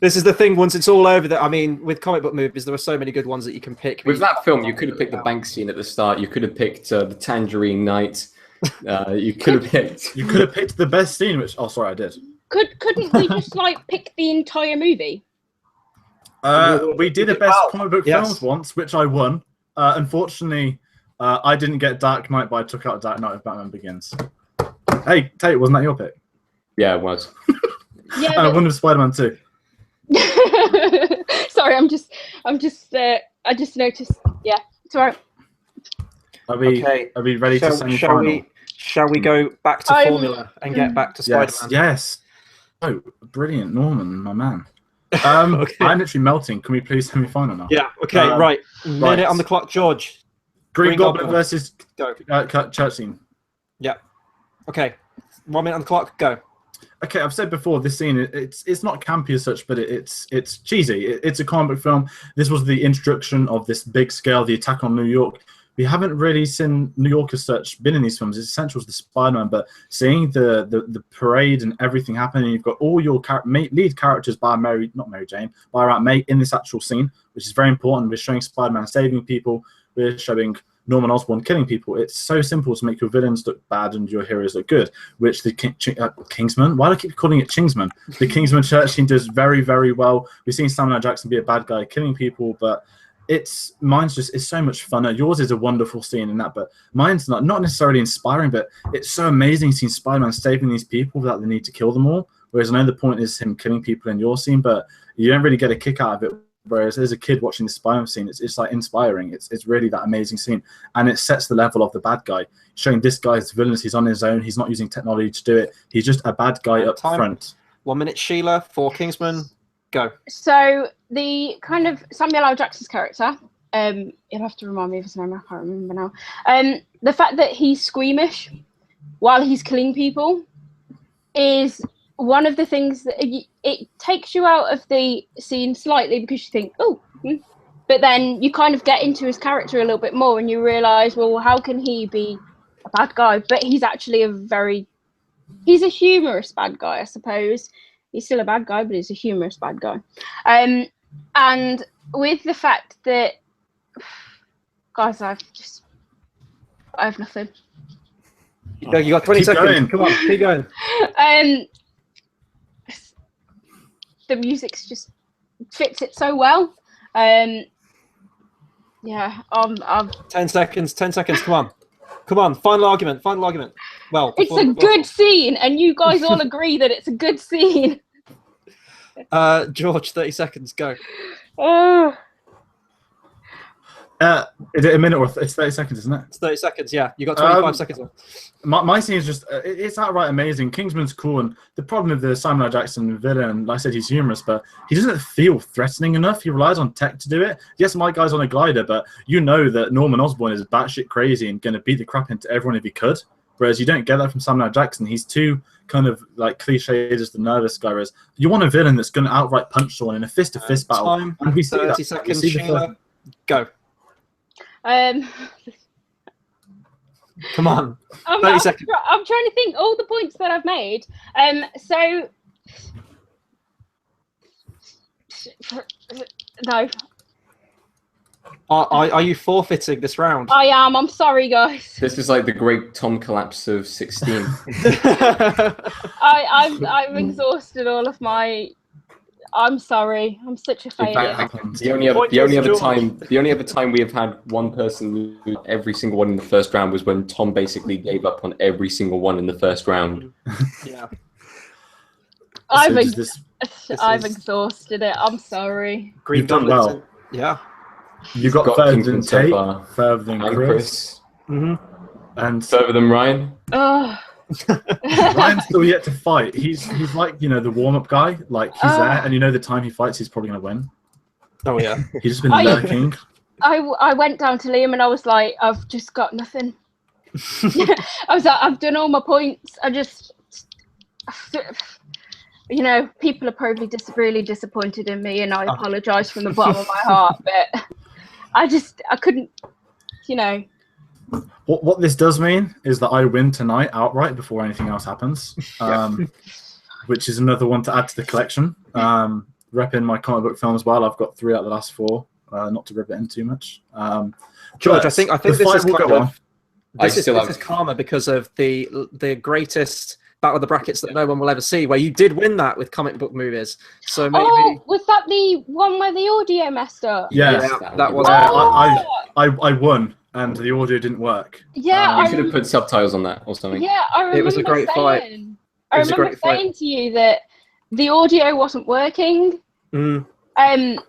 This is the thing. Once it's all over, that I mean, with comic book movies, there are so many good ones that you can pick. With that film, you could have picked the bank scene at the start. You could have picked the Tangerine Night. You could have picked. You could have picked the best scene, which I did. Couldn't we just like pick the entire movie? We did a best Wow. comic book Yes. films once, which I won. Unfortunately, I didn't get Dark Knight, but I took out Dark Knight of Batman Begins. Hey, Tate, wasn't that your pick? Yeah, it was. Yeah. I won with Spider-Man 2. Sorry, I just noticed. Yeah, it's alright. Are we ready to semi-final? Shall we go back to I'm- formula and get back to Spider-Man? Yes. Oh, brilliant, Norman, my man. Okay. I'm literally melting. Can we please semi-final now? Yeah. Okay. Right. Minute on the clock, George. Green Goblin Goblin. versus Go. church scene. Okay. 1 minute on the clock. Go. Okay, I've said before, this scene it's not campy as such, but it's cheesy. It's a comic book film. This was the introduction of this big scale, the attack on New York. We haven't really seen New York as such been in these films. It's essential to Spider-Man, but seeing the parade and everything happening, you've got all your lead characters by Aunt May in this actual scene, which is very important. We're showing Spider-Man saving people. We're showing Norman Osborn killing people. It's so simple to make your villains look bad and your heroes look good, which the Kingsman, why do I keep calling it Kingsman? The Kingsman church scene does very, very well. We've seen Samuel L. Jackson be a bad guy killing people, but mine's so much funner. Yours is a wonderful scene in that, but mine's not necessarily inspiring, but it's so amazing seeing Spider-Man saving these people without the need to kill them all. Whereas I know the point is him killing people in your scene, but you don't really get a kick out of it. Whereas as a kid watching the Spider-Man scene, it's like inspiring. It's really that amazing scene, and it sets the level of the bad guy, showing this guy's villainous. He's on his own. He's not using technology to do it. He's just a bad guy up front. 1 minute, Sheila, for Kingsman. Go. So the kind of Samuel L. Jackson's character, you'll have to remind me of his name. I can't remember now. The fact that he's squeamish while he's killing people is one of the things that it takes you out of the scene slightly, because you think, but then you kind of get into his character a little bit more and you realize, well, how can he be a bad guy? But he's actually he's a humorous bad guy, I suppose. He's still a bad guy, but he's a humorous bad guy. And with the fact that, guys, I have nothing. You got 20 Keep seconds. going. Come on, keep going. The music's just fits it so well. Yeah, 10 seconds. 10 seconds. Come on. Final argument. Well, it's a good scene, and you guys all agree that it's a good scene. George, 30 seconds. Go. Oh, Is it a minute or it's 30 seconds, isn't it? It's 30 seconds. Yeah, you got 25 seconds left. My scene is just, it's outright amazing. Kingsman's cool, and the problem with the Samuel L. Jackson villain, like I said, he's humorous, but he doesn't feel threatening enough. He relies on tech to do it. Yes, my guy's on a glider, but you know that Norman Osborn is batshit crazy and going to beat the crap into everyone if he could. Whereas you don't get that from Samuel L. Jackson. He's too kind of like cliched as the nervous guy. Whereas you want a villain that's going to outright punch someone in a fist-to-fist battle. Time, And we see 30 that. We seconds. see the Sheila, go. I'm 30 seconds. I'm trying to think all the points that I've made. So no, Are you forfeiting this round? I am. I'm sorry, guys. This is like the great Tom collapse of 16. I've exhausted all of my. I'm sorry. I'm such a In failure. fact, the only other time we have had one person lose every single one in the first round was when Tom basically gave up on every single one in the first round. Yeah. I've is- exhausted it. I'm sorry. Green You've done Goblin's well. Yeah. You got Got further Kingsman than so Tate, far. further than And Chris, Chris. and Further than Ryan. Oh. Ryan's still yet to fight. He's like, the warm-up guy. Like, he's there, and the time he fights, he's probably going to win. Oh yeah. He's just been I- lurking. I went down to Liam and I was like, I've just got nothing. I was like, I've done all my points. People are probably really disappointed in me, and I apologise from the bottom of my heart, but I couldn't, What this does mean is that I win tonight outright before anything else happens, which is another one to add to the collection. repping my comic book film as well. I've got 3 out of the last 4. Not to rip it in too much. George, but I think the this fight is will kind go of on. this still is karma because of the greatest Battle of the Brackets that no one will ever see, where you did win that with comic book movies. So maybe Oh, was that the one where the audio messed up? Yeah, that was. I won, and the audio didn't work. Yeah, You should have put subtitles on that or something. Yeah, I remember It was a great fight. I It was a remember great fight. saying to you that the audio wasn't working. Mm. And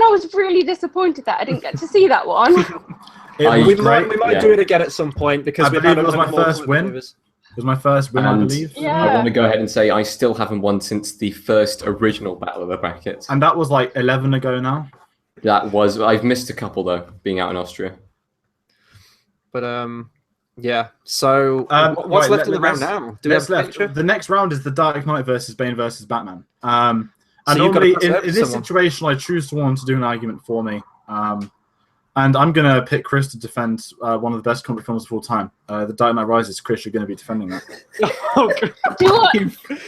I was really disappointed that I didn't get to see that one. It We was might great. do it again at some point because I we've believe had it was a my lot more first comic win. movies. It was my first win, I And believe. Yeah. I want to go ahead and say I still haven't won since the first original Battle of the Brackets. And that was like 11 ago now. I've missed a couple though, being out in Austria. But yeah. So what's right, left in the round now? Do we have a left. picture? The next round is the Dark Knight versus Bane versus Batman. And So you've got to normally pass it over in to this someone. situation, I choose someone to do an argument for me. And I'm going to pick Chris to defend one of the best comic films of all time. The Dark Knight Rises. Chris, you're going to be defending that. Oh, God. Do I,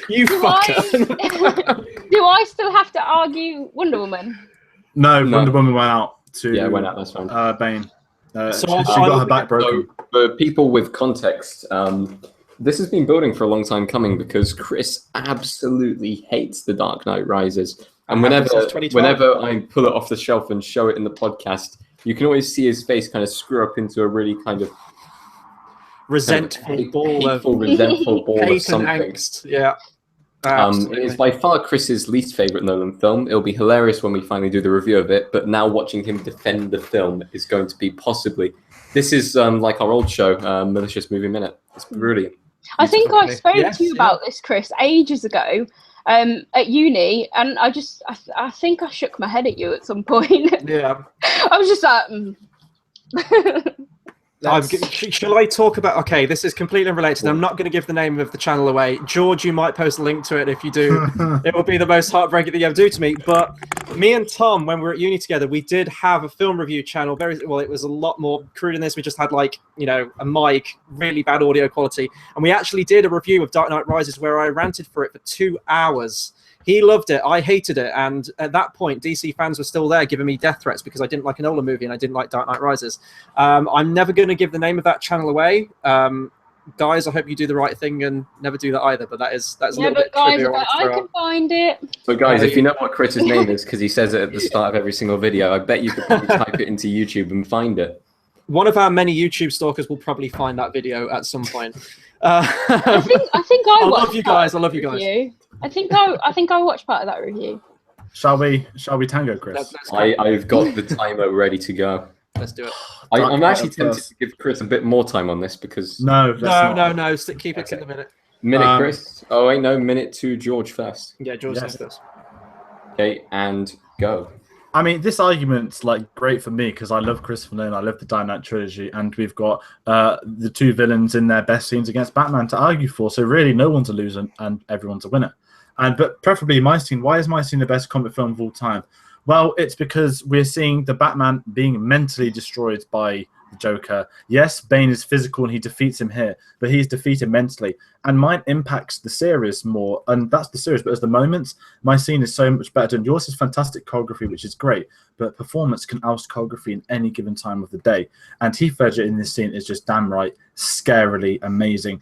You do fucker. do I still have to argue Wonder Woman? No, No. Wonder Woman went out to Yeah, went out this round. Bane. So she I got will her back broken. So, for people with context, this has been building for a long time coming because Chris absolutely hates The Dark Knight Rises. And Since 2012. whenever I pull it off the shelf and show it in the podcast, you can always see his face kind of screw up into a really kind of Resentful ball of resentful ball of hate and something. angst. Yeah. It Absolutely. is by far Chris's least favorite Nolan film. It'll be hilarious when we finally do the review of it. But now watching him defend the film is going to be possibly. This is like our old show, Malicious Movie Minute. It's brilliant. I think I spoke Yes, to you about this, Chris, ages ago at uni, and I think I shook my head at you at some point. Yeah. I was just like, Shall I talk about? Okay, this is completely unrelated. I'm not going to give the name of the channel away. George, you might post a link to it. If you do, it will be the most heartbreaking thing you ever do to me. But me and Tom, when we were at uni together, we did have a film review channel. Very well, it was a lot more crude than this. We just had like a mic, really bad audio quality, and we actually did a review of Dark Knight Rises where I ranted for it for 2 hours. He loved it. I hated it. And at that point, DC fans were still there giving me death threats because I didn't like a Nolan movie and I didn't like Dark Knight Rises. I'm never going to give the name of that channel away. Guys, I hope you do the right thing and never do that either. But that's a yeah, little but bit guys, trivia I throw can out. find it. So, guys, Yeah, if you know what Chris's name is, because he says it at the start of every single video, I bet you could probably type it into YouTube and find it. One of our many YouTube stalkers will probably find that video at some point. I think I I watched love you part guys. of I love you the guys. review. I think I watched part of that review. Shall we tango, Chris? Let's go. I've got the timer ready to go. Let's do it. I'm actually Dark Knight tempted first. to give Chris a bit more time on this because No, let's not. No. Keep it to Okay. the minute. minute Chris. Oh wait, no, minute to George first. Yeah, George Yes. says this. Okay, and go. I mean, this argument's like great for me because I love Christopher Nolan, I love the Dark Knight trilogy, and we've got the 2 villains in their best scenes against Batman to argue for. So really, no one's a loser and everyone's a winner. But preferably my scene. Why is my scene the best comic film of all time? Well, it's because we're seeing the Batman being mentally destroyed by the Joker. Yes, Bane is physical and he defeats him here, but he's defeated mentally. And mine impacts the series more, and that's the series. But as the moments, my scene is so much better. And yours is fantastic choreography, which is great, but performance can oust choreography in any given time of the day. And Heath Ledger in this scene is just damn right scarily amazing.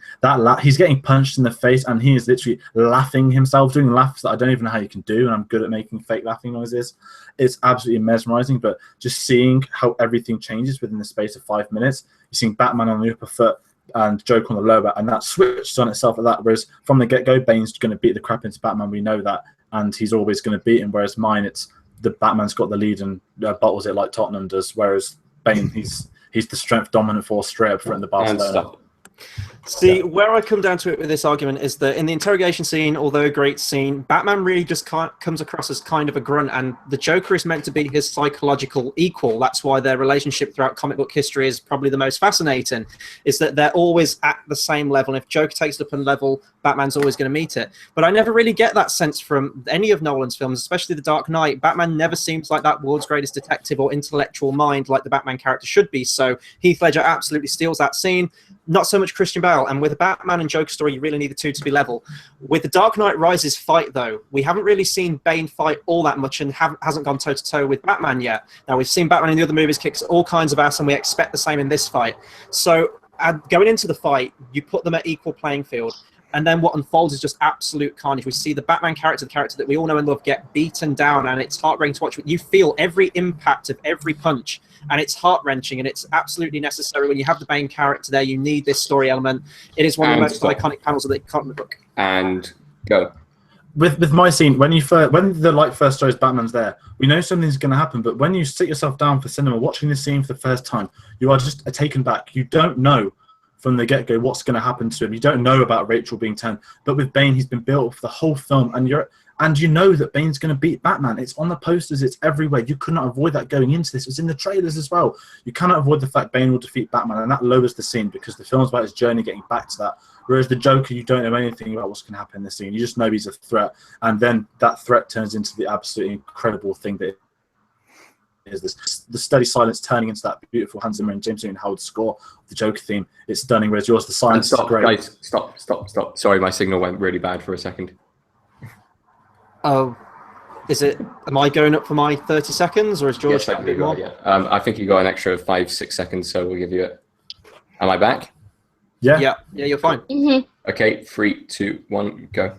He's getting punched in the face, and he is literally laughing himself, doing laughs that I don't even know how you can do, and I'm good at making fake laughing noises. It's absolutely mesmerizing, but just seeing how everything changes within the space of 5 minutes, you're seeing Batman on the upper foot and Joker on the lower, and that switches on itself at that. Whereas from the get-go, Bane's going to beat the crap into Batman. We know that, and he's always going to beat him. Whereas mine, it's the Batman's got the lead and bottles it like Tottenham does. Whereas Bane, he's the strength dominant force straight up front of the And Barcelona. stop. See, where I come down to it with this argument is that in the interrogation scene, although a great scene, Batman really just comes across as kind of a grunt, and the Joker is meant to be his psychological equal. That's why their relationship throughout comic book history is probably the most fascinating, is that they're always at the same level. If Joker takes it up a level, Batman's always going to meet it. But I never really get that sense from any of Nolan's films, especially The Dark Knight. Batman never seems like that world's greatest detective or intellectual mind like the Batman character should be. So Heath Ledger absolutely steals that scene. not so much Christian Bale. And with a Batman and Joker story, you really need the two to be level. With the Dark Knight Rises fight, though, we haven't really seen Bane fight all that much and hasn't gone toe-to-toe with Batman yet. Now, we've seen Batman in the other movies kicks all kinds of ass, and we expect the same in this fight. So going into the fight, you put them at equal playing field. And then what unfolds is just absolute carnage. We see the Batman character, the character that we all know and love, get beaten down, and it's heart-wrenching to watch. You feel every impact of every punch, and it's heart-wrenching, and it's absolutely necessary. When you have the Bane character there, you need this story element. It is one of the most iconic panels of the comic book. And go. With my scene, when the light first shows Batman's there, we know something's going to happen. But when you sit yourself down for cinema, watching this scene for the first time, you are just taken back. You don't know from the get-go what's going to happen to him. You don't know about Rachel being 10, but with Bane, he's been built for the whole film, and you know that Bane's going to beat Batman. It's on the posters, it's everywhere. You could not avoid that going into this. It was in the trailers as well. You cannot avoid the fact Bane will defeat Batman, and that lowers the scene because the film's about his journey getting back to that. Whereas the Joker, you don't know anything about what's going to happen in this scene. You just know he's a threat, and then that threat turns into the absolutely incredible thing that is the steady silence turning into that beautiful Hans Zimmer and James Newton Howard score of the Joker theme. It's stunning, whereas yours, the silence is great. Guys, stop. Sorry, my signal went really bad for a second. Oh, am I going up for my 30 seconds, or is George? Yes, I believe you are, yeah. I think you got an extra 5-6 seconds, so we'll give you it. Am I back? Yeah, you're fine. Mm-hmm. Okay, 3, 2, 1, go.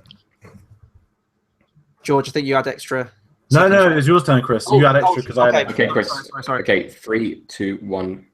George, I think you had extra. No, it was yours turn, Chris. You had extra because I had extra. Okay, Chris. Sorry. Okay, 3, 2, 1,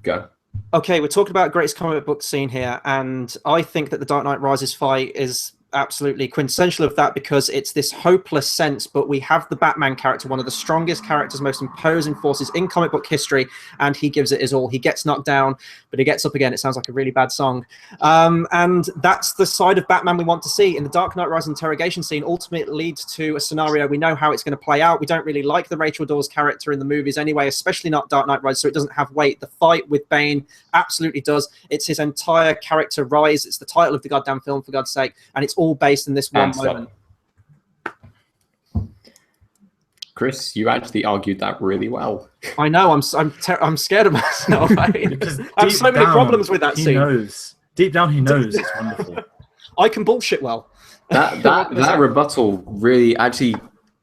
go. Okay, we're talking about greatest comic book scene here, and I think that the Dark Knight Rises fight is absolutely quintessential of that because it's this hopeless sense, but we have the Batman character, one of the strongest characters, most imposing forces in comic book history, and he gives it his all. He gets knocked down, but he gets up again. It sounds like a really bad song. And that's the side of Batman we want to see. In the Dark Knight Rises interrogation scene, ultimately it leads to a scenario. We know how it's going to play out. We don't really like the Rachel Dawes character in the movies anyway, especially not Dark Knight Rises, so it doesn't have weight. The fight with Bane absolutely does. It's his entire character rise. It's the title of the goddamn film, for God's sake, and it's all based in this one moment. Chris, you actually argued that really well. I know. I'm scared of myself. I have so many problems with that scene. Knows. Deep down, he knows it's wonderful. I can bullshit well. That rebuttal really actually,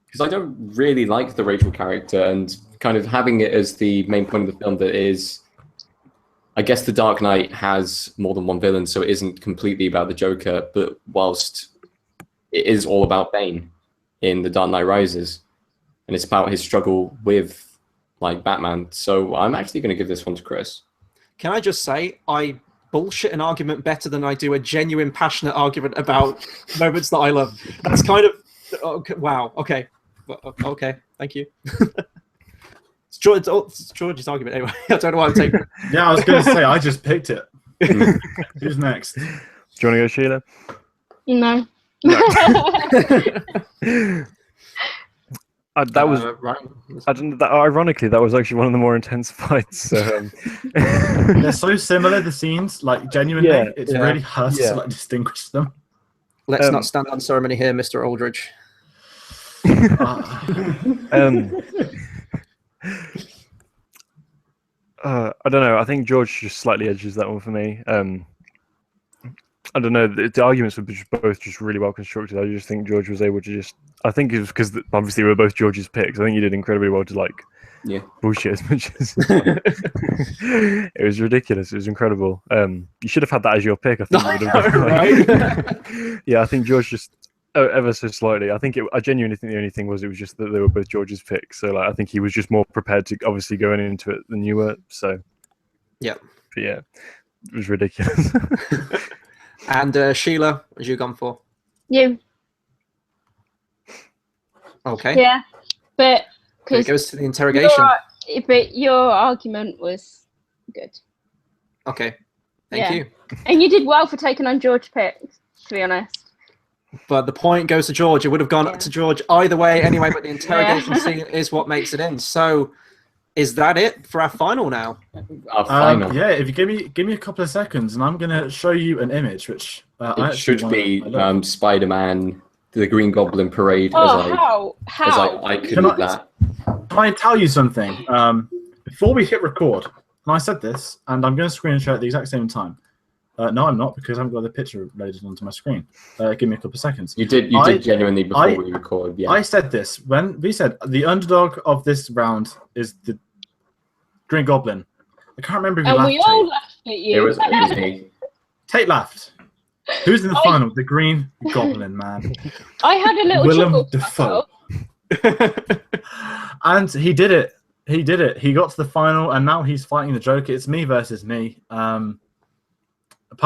because I don't really like the Rachel character, and kind of having it as the main point of the film that is, I guess the Dark Knight has more than one villain, so it isn't completely about the Joker, but whilst it is all about Bane in The Dark Knight Rises, and it's about his struggle with Batman. So I'm actually going to give this one to Chris. Can I just say, I bullshit an argument better than I do a genuine, passionate argument about moments that I love. That's kind of wow. Okay, thank you. It's George's argument anyway. I don't know why I'm taking. Yeah, I was going to say I just picked it. Who's next? Do you want to go, Sheila? No. That was ironically, that was actually one of the more intense fights. They're so similar, the scenes. Genuinely, it's really hard to distinguish them. Let's not stand on ceremony here, Mr. Aldridge. I don't know. I think George just slightly edges that one for me. I don't know. The arguments were both just really well constructed. I just think George was able to just. I think it was because obviously we were both George's picks. I think you did incredibly well to bullshit as much as it was ridiculous. It was incredible. You should have had that as your pick. I think you would have done right. Yeah, I think George just ever so slightly. I genuinely think the only thing was it was just that they were both George's picks. So I think he was just more prepared to obviously going into it than you were. So yeah, but yeah, it was ridiculous. And Sheila, what have you gone for? You. Okay. Yeah, but it goes to the interrogation. But your argument was good. Okay, thank you. And you did well for taking on George pick, to be honest. But the point goes to George. It would have gone to George either way anyway, but the interrogation scene is what makes it in. So is that it for our final now? Our final. Yeah, if you give me a couple of seconds, and I'm going to show you an image, which it should be Spider-Man, the Green Goblin parade. How? As I could do that. Can I tell you something? Before we hit record, and I said this, and I'm going to screen share at the exact same time. No, I'm not, because I haven't got the picture loaded onto my screen. Give me a couple of seconds. You did genuinely before we recorded. Yeah. I said this when we said the underdog of this round is the Green Goblin. I can't remember who And laughed. we all laughed at you. It was me. Tate laughed. Who's in the final? The Green Goblin, man. I had a little Willem chuckle. Dafoe. And he did it. He did it. He got to the final, and now he's fighting the Joker. It's me versus me. Part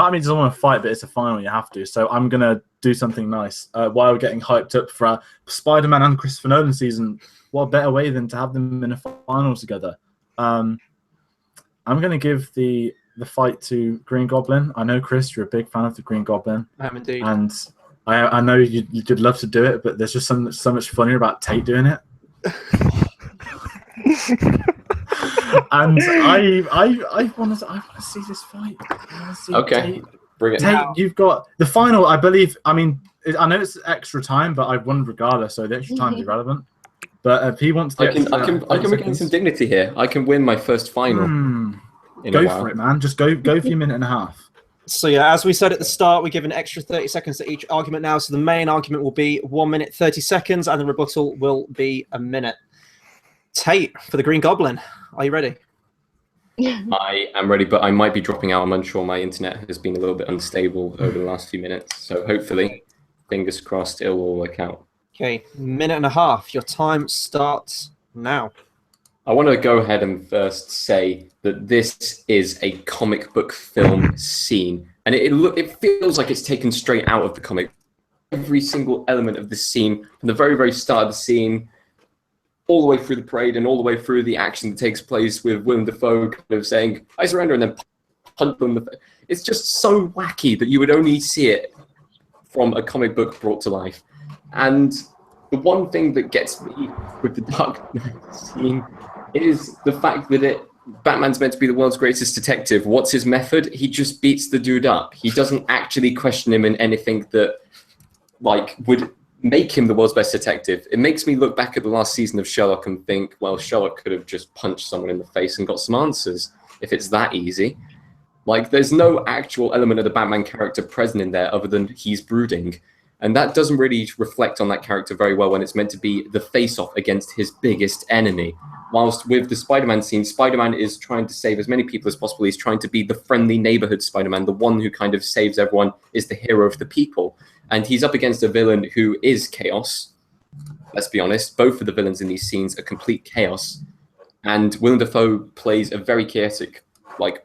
of me doesn't want to fight, but it's a final. You have to. So I'm going to do something nice. While we're getting hyped up for Spider-Man and Christopher Nolan season, what better way than to have them in a final together? I'm going to give the fight to Green Goblin. I know, Chris, you're a big fan of the Green Goblin. I am indeed. And I know you'd love to do it, but there's just so much funnier about Tate doing it. And I want to see this fight. I wanna see Okay, bring it. Tate, you've got the final. I believe. I mean, I know it's extra time, but I've won regardless, so the extra time is irrelevant. But if he wants, I can regain some dignity here. I can win my first final. Go for it, man. Just go for your minute and a half. So yeah, as we said at the start, we give an extra 30 seconds to each argument now. So the main argument will be 1 minute 30 seconds, and the rebuttal will be a minute. Tate, for the Green Goblin, are you ready? I am ready, but I might be dropping out. I'm unsure. My internet has been a little bit unstable over the last few minutes. So hopefully, fingers crossed, it'll all work out. Okay, minute and a half. Your time starts now. I want to go ahead and first say that this is a comic book film scene, and it feels like it's taken straight out of the comic. Every single element of the scene, from the very, very start of the scene, all the way through the parade and all the way through the action that takes place with Willem Dafoe kind of saying, "I surrender," and then punch them. It's just so wacky that you would only see it from a comic book brought to life. And the one thing that gets me with the Dark Knight scene is the fact that Batman's meant to be the world's greatest detective. What's his method? He just beats the dude up. He doesn't actually question him in anything that would make him the world's best detective. It makes me look back at the last season of Sherlock and think, well, Sherlock could have just punched someone in the face and got some answers if it's that easy. There's no actual element of the Batman character present in there other than he's brooding. And that doesn't really reflect on that character very well when it's meant to be the face-off against his biggest enemy. Whilst with the Spider-Man scene, Spider-Man is trying to save as many people as possible. He's trying to be the friendly neighborhood Spider-Man, the one who kind of saves everyone, is the hero of the people. And he's up against a villain who is chaos. Let's be honest, both of the villains in these scenes are complete chaos. And Willem Dafoe plays a very chaotic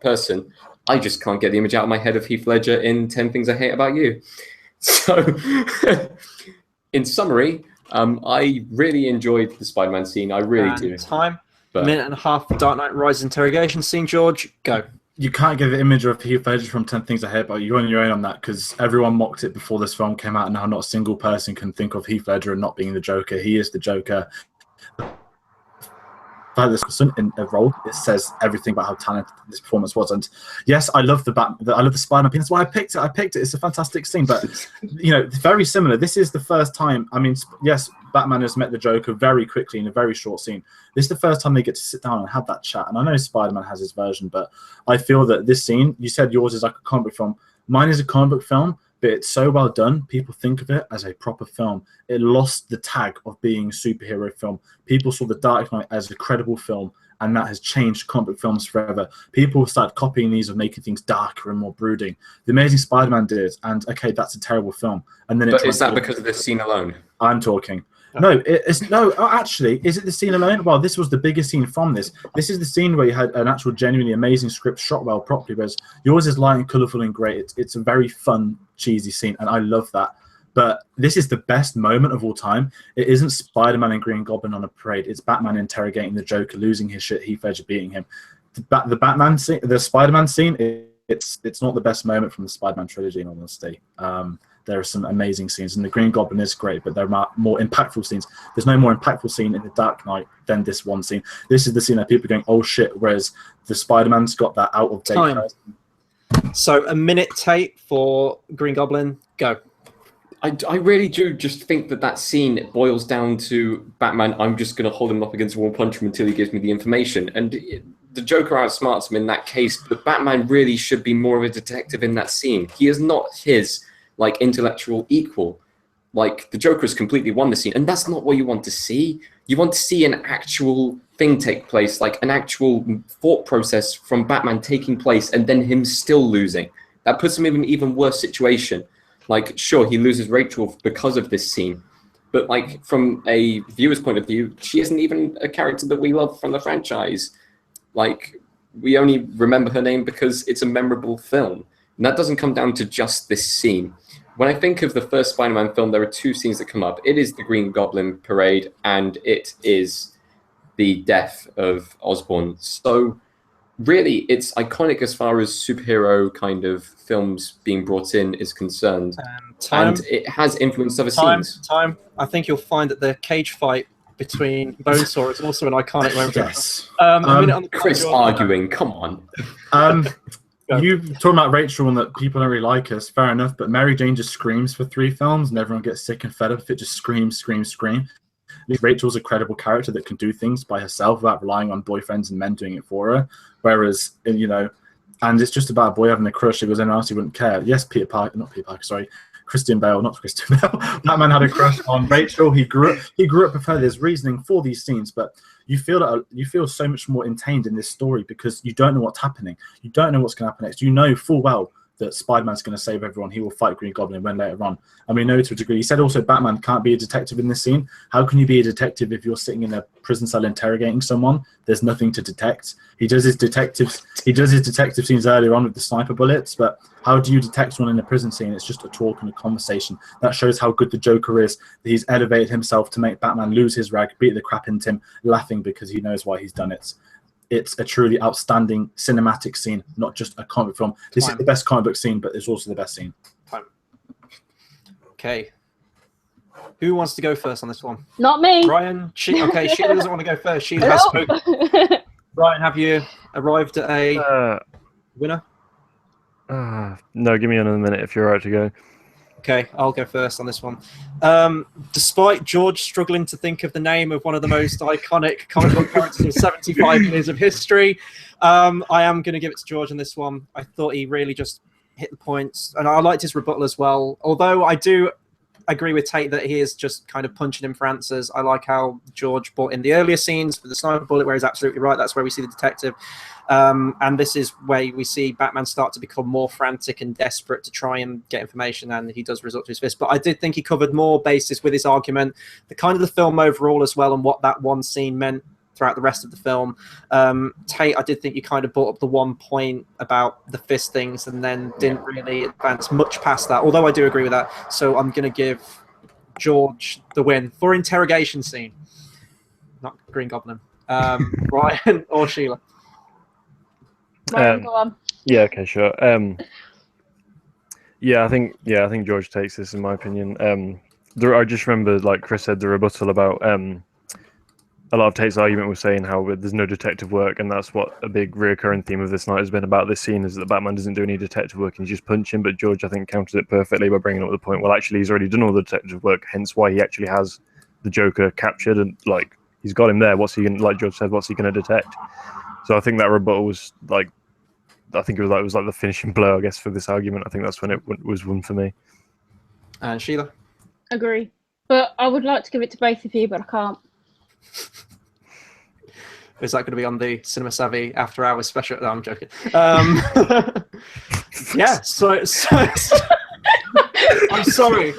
person. I just can't get the image out of my head of Heath Ledger in 10 Things I Hate About You. So, in summary, I really enjoyed the Spider-Man scene. I really do. Time, minute and a half for Dark Knight Rises interrogation scene. George, go. You can't get the image of Heath Ledger from 10 Things I Hate About You. You're on your own on that, because everyone mocked it before this film came out, and now not a single person can think of Heath Ledger and not being the Joker. He is the Joker. This in a role, it says everything about how talented this performance was. And yes, I love the Spider-Man. That's why I picked it. It's a fantastic scene, but it's very similar. This is the first time. I mean, yes, Batman has met the Joker very quickly in a very short scene. This is the first time they get to sit down and have that chat. And I know Spider-Man has his version, but I feel that this scene, you said yours is like a comic book film. Mine is a comic book film, but it's so well done. People think of it as a proper film. It lost the tag of being a superhero film. People saw The Dark Knight as a credible film, and that has changed comic book films forever. People started copying these of making things darker and more brooding. The Amazing Spider-Man did it, and okay, that's a terrible film. And then, but is that because of this scene alone? I'm talking. No, actually, is it the scene alone? Well, this was the biggest scene from this. This is the scene where you had an actual genuinely amazing script shot well properly, whereas yours is light and colourful and great. It's a very fun, cheesy scene, and I love that. But this is the best moment of all time. It isn't Spider-Man and Green Goblin on a parade. It's Batman interrogating the Joker, losing his shit, Heath Ledger beating him. The Batman scene, the Spider-Man scene, it's not the best moment from the Spider-Man trilogy, in all honesty. There are some amazing scenes, and the Green Goblin is great, but there are more impactful scenes. There's no more impactful scene in The Dark Knight than this one scene. This is the scene that people are going, oh shit, whereas the Spider-Man's got that out of date. Time. So a minute, Tate, for Green Goblin. Go. I really do just think that scene boils down to Batman. I'm just going to hold him up against a wall, punch him until he gives me the information. And the Joker outsmarts him in that case, but Batman really should be more of a detective in that scene. He is not his like intellectual equal. Like the Joker has completely won the scene, and that's not what you want to see. You want to see an actual thing take place, like an actual thought process from Batman taking place, and then him still losing. That puts him in an even worse situation. Like, sure, he loses Rachel because of this scene, but like from a viewer's point of view, she isn't even a character that we love from the franchise. Like, we only remember her name because it's a memorable film. And that doesn't come down to just this scene. When I think of the first Spider-Man film, there are two scenes that come up. It is the Green Goblin parade, and it is the death of Osborn. So really, it's iconic as far as superhero kind of films being brought in is concerned. And it has influenced other scenes. I think you'll find that the cage fight between Bonesaw is also an iconic moment. Yes. A minute on the Chris arguing, come on. You talking about Rachel and that people don't really like us, fair enough, but Mary Jane just screams for 3 films and everyone gets sick and fed up if it just screams. At least Rachel's a credible character that can do things by herself without relying on boyfriends and men doing it for her. Whereas, you know, and it's just about a boy having a crush. If it was anyone else, he wouldn't care. Yes, Christian Bale, not Christian Bale. Batman had a crush on Rachel. He grew up with her. There's reasoning for these scenes, but you feel so much more entangled in this story because you don't know what's happening. You don't know what's going to happen next. You know full well that Spider-Man's going to save everyone. He will fight Green Goblin when later on. And we know to a degree. He said also Batman can't be a detective in this scene. How can you be a detective if you're sitting in a prison cell interrogating someone? There's nothing to detect. He does his detective scenes earlier on with the sniper bullets, but how do you detect one in a prison scene? It's just a talk and a conversation. That shows how good the Joker is, that he's elevated himself to make Batman lose his rag, beat the crap into him, laughing because he knows why he's done it. It's a truly outstanding cinematic scene, not just a comic book film. This is the best comic book scene, but it's also the best scene. Okay. Who wants to go first on this one? Not me. Brian? Okay, Sheila doesn't want to go first. Sheila has spoken. Brian, have you arrived at a winner? No, give me another minute if you're all right to go. Okay, I'll go first on this one. Despite George struggling to think of the name of one of the most iconic comic book characters of 75 years of history, I am going to give it to George on this one. I thought he really just hit the points, and I liked his rebuttal as well. Although I do agree with Tate that he is just kind of punching him for answers. I like how George brought in the earlier scenes for the sniper bullet, where he's absolutely right. That's where we see the detective. And this is where we see Batman start to become more frantic and desperate to try and get information, and he does resort to his fist. But I did think he covered more bases with his argument, the kind of the film overall as well, and what that one scene meant throughout the rest of the film. Tate, I did think you kind of brought up the one point about the fist things and then didn't really advance much past that, although I do agree with that. So I'm going to give George the win for interrogation scene, not Green Goblin. Ryan or Sheila? Ryan, go on. Yeah, okay, sure. I think George takes this in my opinion. I just remember, like Chris said, the rebuttal about a lot of Tate's argument was saying how there's no detective work, and that's what a big reoccurring theme of this night has been about this scene, is that Batman doesn't do any detective work and he's just punching. But George, I think, counters it perfectly by bringing up the point, well, actually, he's already done all the detective work, hence why he actually has the Joker captured, and like he's got him there. What's he going, like George said, what's he going to detect? So I think that rebuttal was like, I think it was like the finishing blow, I guess, for this argument. I think that's when it was won for me. And Sheila? Agree. But I would like to give it to both of you, but I can't. Is that going to be on the Cinema Savvy After Hours special? No, I'm joking. Yeah, so I'm sorry.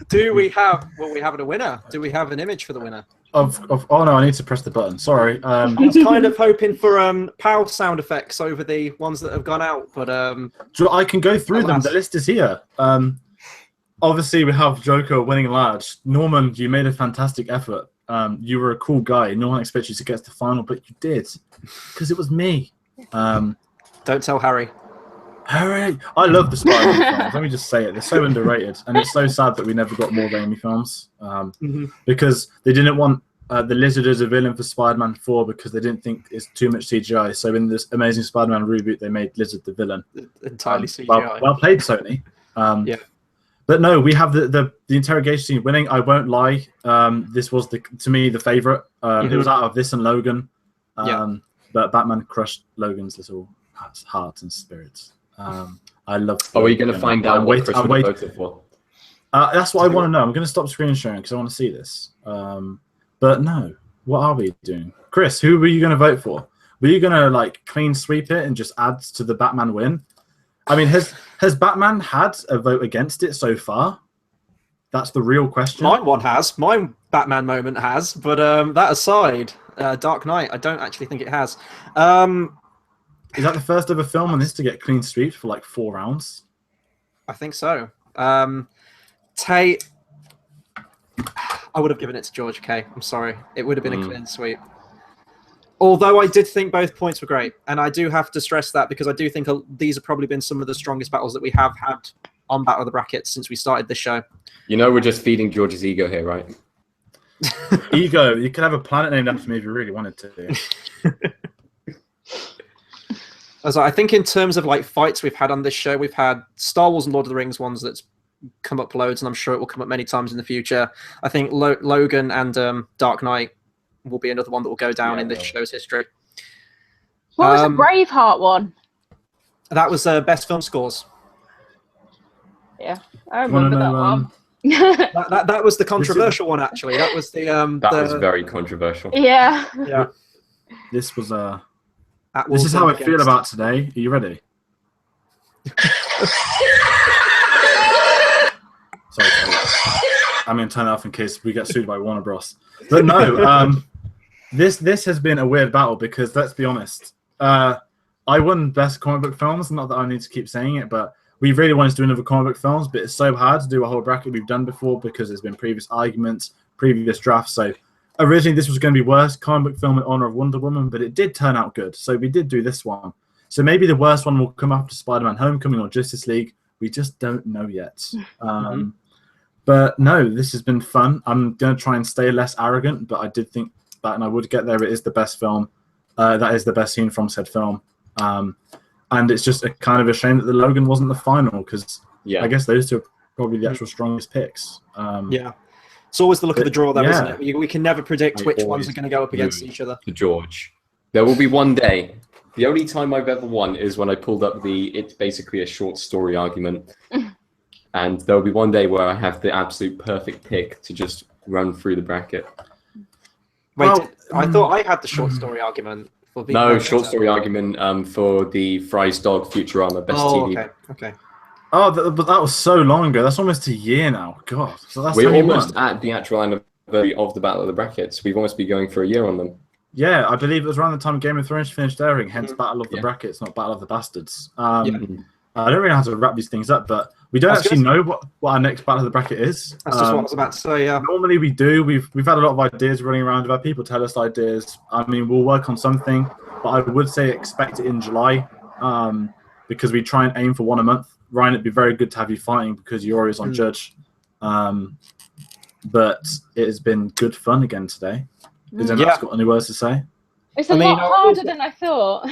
Do we have a winner? Do we have an image for the winner? Oh no, I need to press the button. Sorry. I was kind of hoping for POW sound effects over the ones that have gone out, but I can go through them. The list is here. Obviously, we have Joker winning large. Norman, you made a fantastic effort. You were a cool guy. No one expected you to get to the final, but you did, because it was me. Don't tell Harry. Harry, I love the Spider-Man films. Let me just say it. They're so underrated, and it's so sad that we never got more Raimi films because they didn't want the Lizard as a villain for Spider-Man 4 because they didn't think it's too much CGI. So in this Amazing Spider-Man reboot, they made Lizard the villain. Entirely CGI. Well played, Sony. Yeah. But no, we have the interrogation scene winning. I won't lie. This was to me the favorite. It was out of this and Logan. But Batman crushed Logan's little heart and spirits. I love. Oh, are you going to find out what Chris would have voted for? That's what I want to know. I'm going to stop screen sharing because I want to see this. But no, what are we doing, Chris? Who were you going to vote for? Were you going to like clean sweep it and just add to the Batman win? I mean, has Batman had a vote against it so far? That's the real question. My Batman moment has, but that aside, Dark Knight, I don't actually think it has. Is that the first ever film on this to get clean sweep for like 4 rounds? I think so. Tate, I would have given it to George K. I'm sorry. It would have been a clean sweep. Although I did think both points were great. And I do have to stress that because I do think these have probably been some of the strongest battles that we have had on Battle of the Brackets since we started this show. You know, we're just feeding George's ego here, right? Ego. You could have a planet named after me if you really wanted to. I think in terms of like fights we've had on this show, we've had Star Wars and Lord of the Rings ones that's come up loads, and I'm sure it will come up many times in the future. I think Logan and Dark Knight will be another one that will go down in this show's history. What was the Braveheart one? That was best film scores. Yeah, I remember that one. that was the controversial one, actually. That was the that was very controversial. Yeah. This was This is how I feel about today. Are you ready? Sorry, I'm going to turn it off in case we get sued by Warner Bros. But no, this has been a weird battle because let's be honest. I won best comic book films. Not that I need to keep saying it, but we really wanted to do another comic book films. But it's so hard to do a whole bracket we've done before because there's been previous arguments, previous drafts. So originally this was going to be worst comic book film in honor of Wonder Woman, but it did turn out good. So we did do this one. So maybe the worst one will come after Spider-Man Homecoming or Justice League. We just don't know yet. But no, this has been fun. I'm going to try and stay less arrogant, but I did think that, and I would get there. It is the best film. That is the best scene from said film. And it's just a kind of a shame that the Logan wasn't the final because I guess those two are probably the actual strongest picks. It's always the look of the draw, though, isn't it? We can never predict which ones are going to go up against each other. To George, there will be one day. The only time I've ever won is when I pulled up it's basically a short story argument. And there will be one day where I have the absolute perfect pick to just run through the bracket. Wait, I thought I had the short story argument. No, short story argument for the Fry's Dog Futurama Best TV. Okay. Oh, but that was so long ago. That's almost a year now. God. So that's We're almost at the actual anniversary of the Battle of the Brackets. We've almost been going for a year on them. Yeah, I believe it was around the time Game of Thrones finished airing, hence Battle of the Brackets, not Battle of the Bastards. I don't really know how to wrap these things up, but we don't actually know what our next Battle of the Bracket is. That's just what I was about to say, yeah. Normally we do. We've had a lot of ideas running around. We've had people tell us ideas. I mean, we'll work on something, but I would say expect it in July because we try and aim for one a month. Ryan, it'd be very good to have you fighting because you're always on Judge. But it has been good fun again today. Is anyone else got any words to say? It's a lot harder than I thought.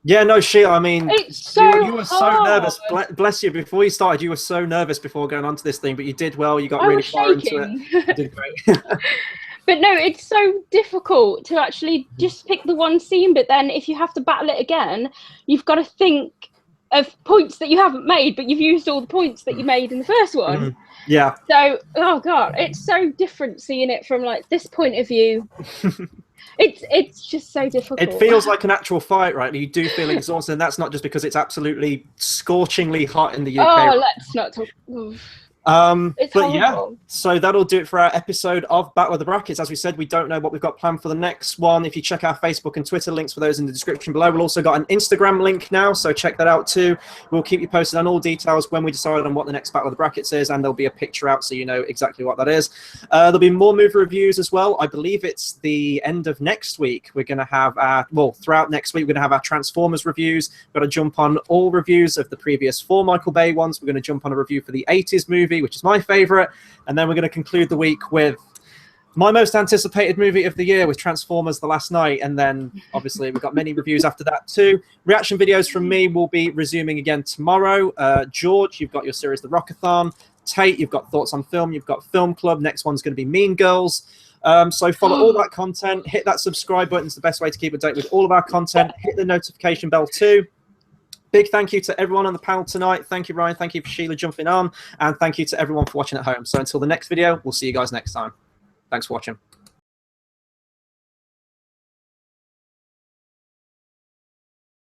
Yeah, no shit. I mean, it's so you were so nervous. Bless you. Before you started, you were so nervous before going on to this thing, but you did well. You got really far into it. You did great. But no, it's so difficult to actually just pick the one scene. But then if you have to battle it again, you've got to think of points that you haven't made, but you've used all the points that you made in the first one. Yeah. So, oh God, it's so different seeing it from like this point of view. It's just so difficult. It feels like an actual fight, right? You do feel exhausted, and that's not just because it's absolutely scorchingly hot in the UK. Oh, let's not talk. It's but horrible. yeah, so that'll do it for our episode of Battle of the Brackets. As we said, we don't know what we've got planned for the next one. If you check our Facebook and Twitter links for those in the description below, we'll also got an Instagram link now, so check that out too. We'll keep you posted on all details when we decide on what the next Battle of the Brackets is, and there'll be a picture out so you know exactly what that is. There'll be more movie reviews as well. I believe it's the end of next week. We're going to have throughout next week, we're going to have our Transformers reviews. We're going to jump on all reviews of the previous 4 Michael Bay ones. We're going to jump on a review for the 80s movie, which is my favorite. And then we're going to conclude the week with my most anticipated movie of the year with Transformers The Last Night. And then obviously we've got many reviews after that too. Reaction videos from me will be resuming again tomorrow. George, you've got your series The Rockathon. Tate, you've got Thoughts on Film, you've got Film Club. Next one's going to be Mean Girls. So follow all that content. Hit that subscribe button. It's the best way to keep up to date with all of our content. Hit the notification bell too. Big thank you to everyone on the panel tonight. Thank you, Ryan. Thank you for Sheila jumping on. And thank you to everyone for watching at home. So until the next video, we'll see you guys next time. Thanks for watching.